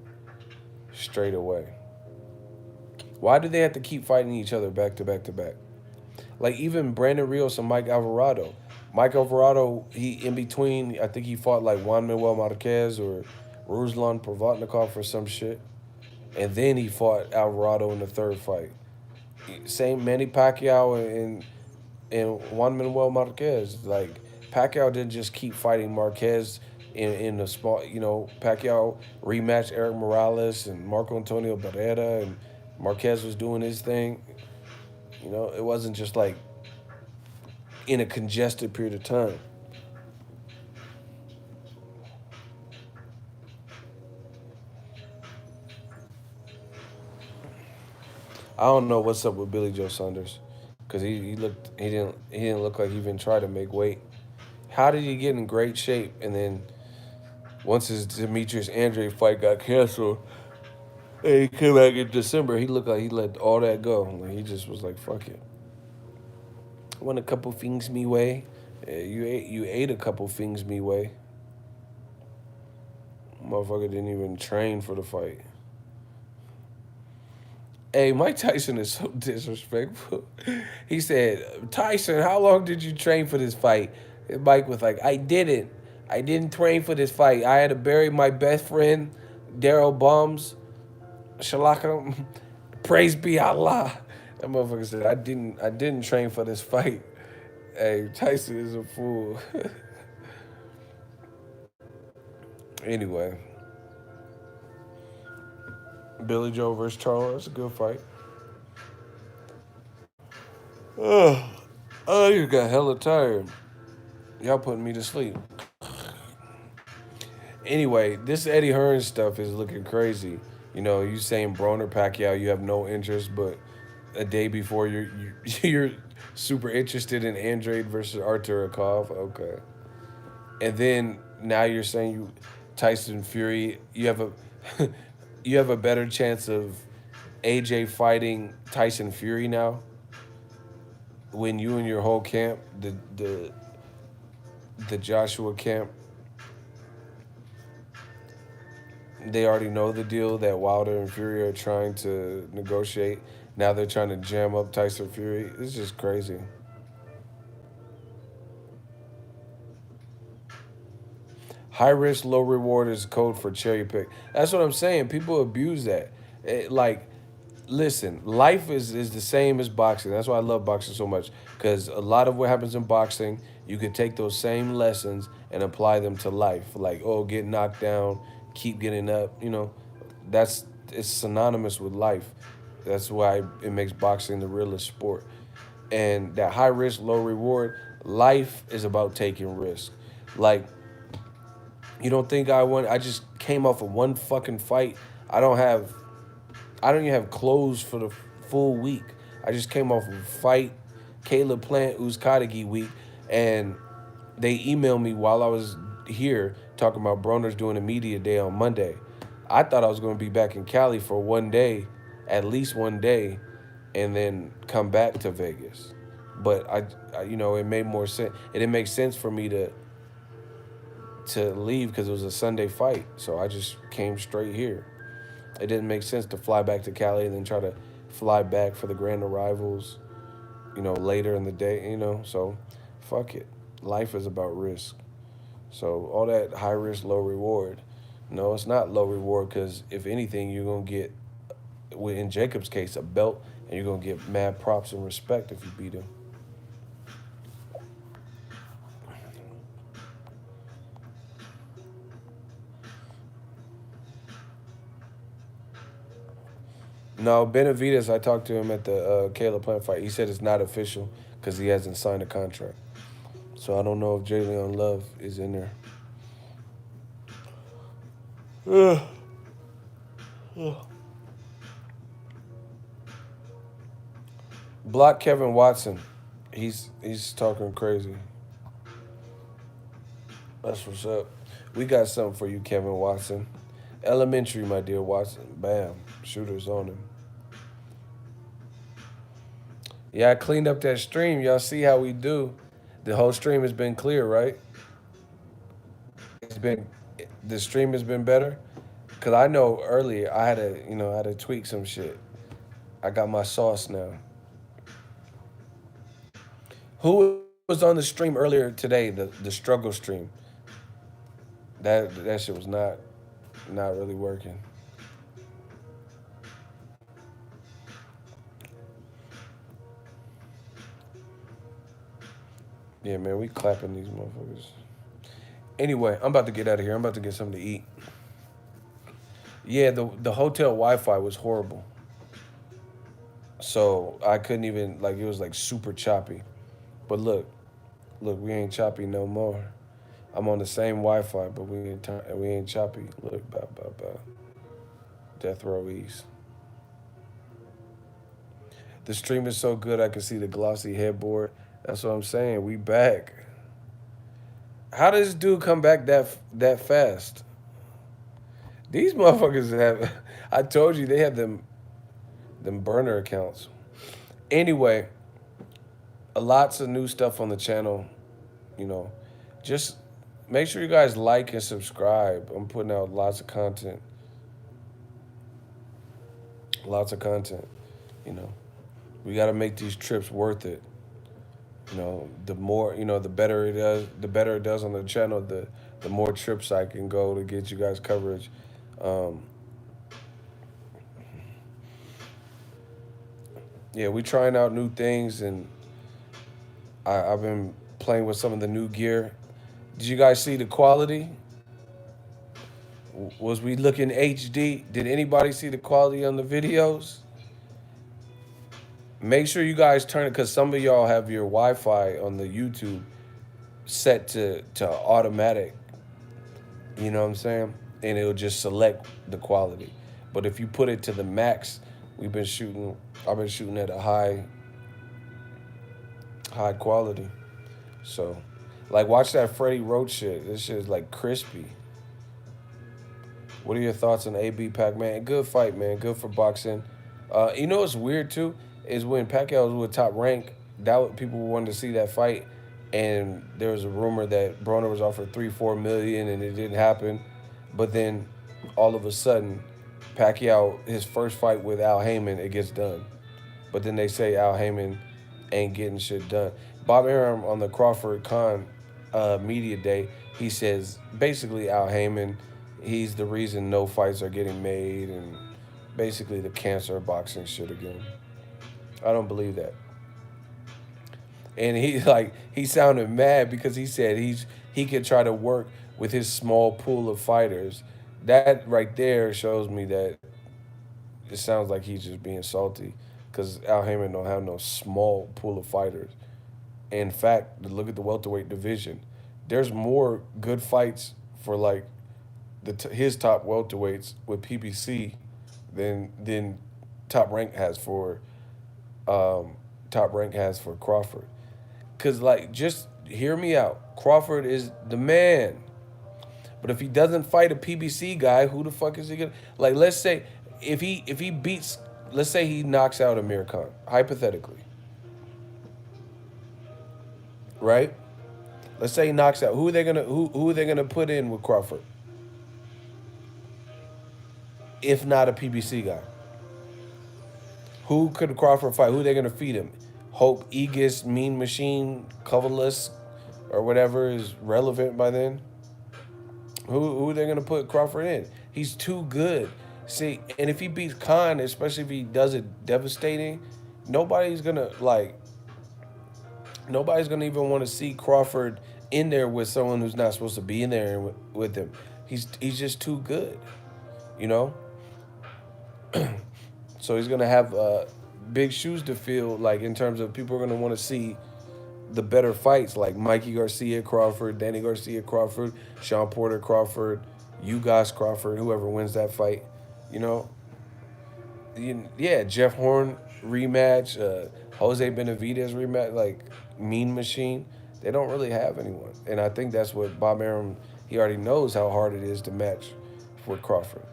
straight away. Why do they have to keep fighting each other back to back to back? Like even Brandon Rios and Mike Alvarado. Mike Alvarado, he in between, I think he fought like Juan Manuel Marquez or Ruslan Provatnikov or some shit. And then he fought Alvarado in the third fight. Same Manny Pacquiao and Juan Manuel Marquez. Like Pacquiao didn't just keep fighting Marquez in the small, you know, Pacquiao rematched Eric Morales and Marco Antonio Barrera, and Marquez was doing his thing. You know, it wasn't just like in a congested period of time. I don't know what's up with Billy Joe Saunders, because he didn't look like he even tried to make weight. How did he get in great shape and then once his Demetrius Andre fight got canceled and he came back in December, he looked like he let all that go. Like he just was like, fuck it. Want a couple things me way. Yeah, you ate a couple things me way. Motherfucker didn't even train for the fight. Hey, Mike Tyson is so disrespectful. He said, Tyson, how long did you train for this fight? And Mike was like, I didn't. I didn't train for this fight. I had to bury my best friend, Daryl Bums. Shalaka. Praise be Allah. That motherfucker said, I didn't train for this fight. Hey, Tyson is a fool. Anyway, Billy Joe versus Charlo, that's a good fight. Ugh. I just got hella tired. Y'all putting me to sleep. Anyway, this Eddie Hearn stuff is looking crazy. You know, you saying Broner Pacquiao, you have no interest, but a day before you're super interested in Andrade versus Artur Akov. Okay, and then now you're saying you Tyson Fury, you have a you have a better chance of AJ fighting Tyson Fury now. when you and your whole camp, the Joshua camp, they already know the deal that Wilder and Fury are trying to negotiate. Now they're trying to jam up Tyson Fury. It's just crazy. High risk, low reward is code for cherry pick. That's what I'm saying. People abuse that. Like, listen, life is the same as boxing. That's why I love boxing so much. Because a lot of what happens in boxing, you could take those same lessons and apply them to life. Like, oh, get knocked down, keep getting up. It's synonymous with life. That's why it makes boxing the realest sport. And that high risk, low reward, life is about taking risk. Like, you don't think I want? I just came off of one fucking fight. I don't have. I don't even have clothes for the full week. I just came off of a fight, Caleb Plant Uzkadagi week, and they emailed me while I was here talking about Broner's doing a media day on Monday. I thought I was going to be back in Cali for one day, at least one day, and then come back to Vegas. But it made more sense. It didn't make sense for me to leave because it was a Sunday fight. So I just came straight here. It didn't make sense to fly back to Cali and then try to fly back for the grand arrivals, later in the day, So fuck it. Life is about risk. So all that high risk, low reward. No, it's not low reward because if anything, you're going to get, in Jacob's case, a belt, and you're going to get mad props and respect if you beat him. No, Benavidez, I talked to him at the Caleb Plant fight. He said it's not official because he hasn't signed a contract. So I don't know if Jalen Love is in there. Ugh. Ugh. Block Kevin Watson. He's talking crazy. That's what's up. We got something for you, Kevin Watson. Elementary, my dear Watson. Bam. Shooters on him. Yeah, I cleaned up that stream. Y'all see how we do. The whole stream has been clear, right? The stream has been better. Cause I know earlier I had to tweak some shit. I got my sauce now. Who was on the stream earlier today? The struggle stream. That shit was not really working. Yeah, man, we clapping these motherfuckers. Anyway, I'm about to get out of here. I'm about to get something to eat. Yeah, the hotel Wi-Fi was horrible. So I couldn't even, it was super choppy. But look, we ain't choppy no more. I'm on the same Wi-Fi, but we ain't choppy. Look, bow. Death Row East. The stream is so good I can see the glossy headboard. That's what I'm saying. We back. How does this dude come back that fast? These motherfuckers have. I told you they have them burner accounts. Anyway, lots of new stuff on the channel. Just make sure you guys like and subscribe. I'm putting out lots of content. Lots of content. We got to make these trips worth it. The more, the better it does. The better it does on the channel, the more trips I can go to get you guys coverage. Yeah, we trying out new things, and I've been playing with some of the new gear. Did you guys see the quality? Was we looking HD? Did anybody see the quality on the videos? Make sure you guys turn it, because some of y'all have your Wi-Fi on the YouTube set to automatic. You know what I'm saying? And it'll just select the quality. But if you put it to the max, I've been shooting at a high quality. So, watch that Freddie Roach shit. This shit is crispy. What are your thoughts on AB Pac-Man? Good fight, man. Good for boxing. What's weird too is when Pacquiao was with Top Rank, people wanted to see that fight, and there was a rumor that Broner was offered 3-4 million, and it didn't happen. But then, all of a sudden, Pacquiao, his first fight with Al Heyman, it gets done. But then they say Al Heyman ain't getting shit done. Bob Arum on the Crawford Khan media day, he says basically Al Heyman, he's the reason no fights are getting made, and basically the cancer of boxing shit again. I don't believe that. And he sounded mad because he said he could try to work with his small pool of fighters. That right there shows me that it sounds like he's just being salty because Al Heyman don't have no small pool of fighters. In fact, look at the welterweight division. There's more good fights for like his top welterweights with PBC than top rank has for um, top rank has for Crawford. Cause like just hear me out. Crawford is the man. But if he doesn't fight a PBC guy, who the fuck is he gonna like? Let's say if he beats, let's say he knocks out Amir Khan, hypothetically, right? Let's say he knocks out. Who are they gonna put in with Crawford? If not a PBC guy, who could Crawford fight? Who are they gonna feed him? Hope Aegis, Mean Machine, Coverless, or whatever is relevant by then. Who are they gonna put Crawford in? He's too good. See, and if he beats Khan, especially if he does it devastating, nobody's gonna like. Nobody's gonna even want to see Crawford in there with someone who's not supposed to be in there with him. He's just too good, you know. So he's gonna have big shoes to fill, like in terms of people are gonna want to see the better fights, like Mikey Garcia Crawford, Danny Garcia Crawford, Sean Porter Crawford, Ugas Crawford, whoever wins that fight, you know. Yeah, Jeff Horn rematch, Jose Benavidez rematch, like Mean Machine. They don't really have anyone, and I think that's what Bob Arum. He already knows how hard it is to match with Crawford.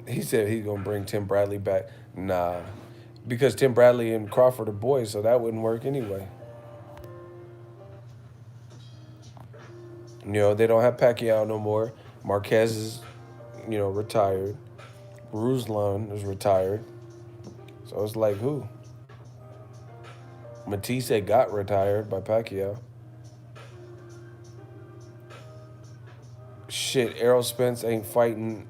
He said he's gonna bring Tim Bradley back. Nah, because Tim Bradley and Crawford are boys, so that wouldn't work anyway. You know, they don't have Pacquiao no more. Marquez is, retired. Ruslan is retired. So it's like who? Matisse got retired by Pacquiao. Shit, Errol Spence ain't fighting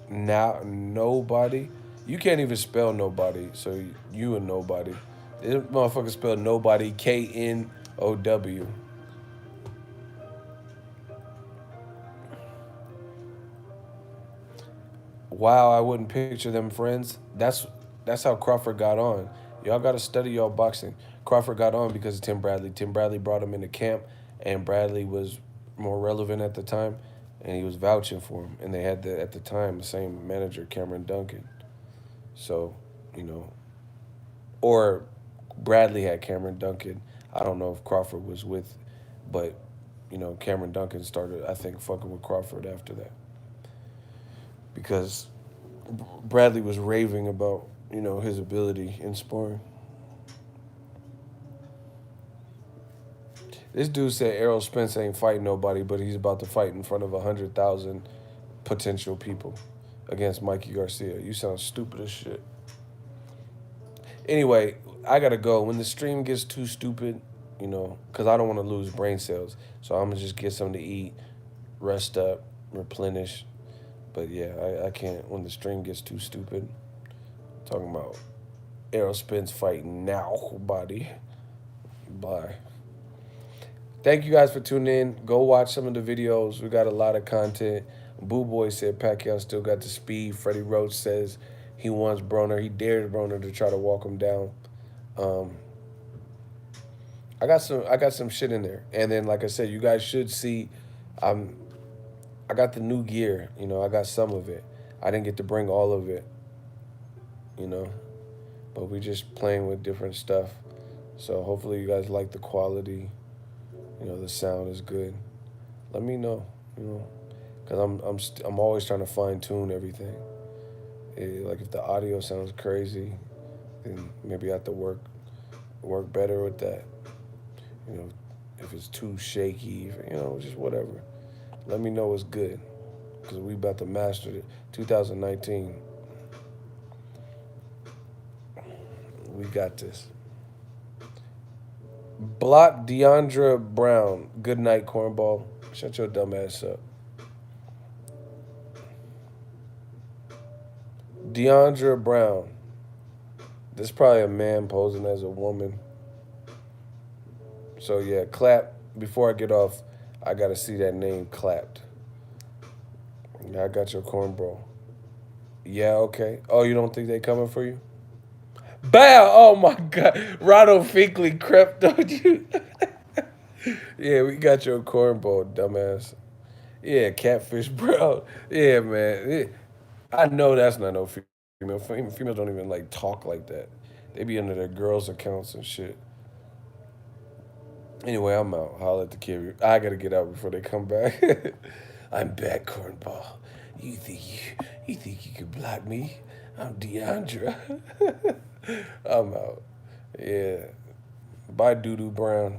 now. Nobody. You can't even spell nobody, so you a nobody. This motherfucker spelled nobody, Know. Wow, I wouldn't picture them friends. That's how Crawford got on. Y'all got to study y'all boxing. Crawford got on because of Tim Bradley. Tim Bradley brought him into camp, and Bradley was more relevant at the time, and he was vouching for him. And they had at the time the same manager, Cameron Duncan. So, or Bradley had Cameron Duncan. I don't know if Crawford was with, but Cameron Duncan started, I think, fucking with Crawford after that because Bradley was raving about his ability in sparring. This dude said Errol Spence ain't fighting nobody, but he's about to fight in front of 100,000 potential people against Mikey Garcia. You sound stupid as shit. Anyway, I gotta go. When the stream gets too stupid, because I don't want to lose brain cells, so I'm gonna just get something to eat, rest up, replenish. But yeah, I can't when the stream gets too stupid. Talking about Errol Spence fighting now, body. Bye. Thank you guys for tuning in. Go watch some of the videos. We got a lot of content. Boo Boy said Pacquiao still got the speed. Freddie Roach says he wants Broner. He dared Broner to try to walk him down. I got some shit in there. And then, like I said, you guys should see. I got the new gear. I got some of it. I didn't get to bring all of it. But we just playing with different stuff. So hopefully you guys like the quality. The sound is good. Let me know. Because I'm always trying to fine tune everything. Like if the audio sounds crazy, then maybe I have to work better with that. You know, if it's too shaky, just whatever. Let me know it's good, because we about to master it. 2019, we got this. Block Deandra Brown. Good night, cornball. Shut your dumb ass up. Deandra Brown. This is probably a man posing as a woman. So yeah, clap. Before I get off, I gotta see that name clapped. Yeah, I got your cornball. Yeah, okay. Oh, you don't think they coming for you? Bow! Oh my God, Ronald Finkley crept on you. Yeah, we got your cornball, dumbass. Yeah, Catfish Brown. Yeah, man. Yeah. I know that's not no female. Females don't even like talk like that. They be under their girls' accounts and shit. Anyway, I'm out. Holla at the kid. I gotta get out before they come back. I'm back, cornball. You think you can block me? I'm Deandra. I'm out. Yeah. Bye, Doodoo Brown.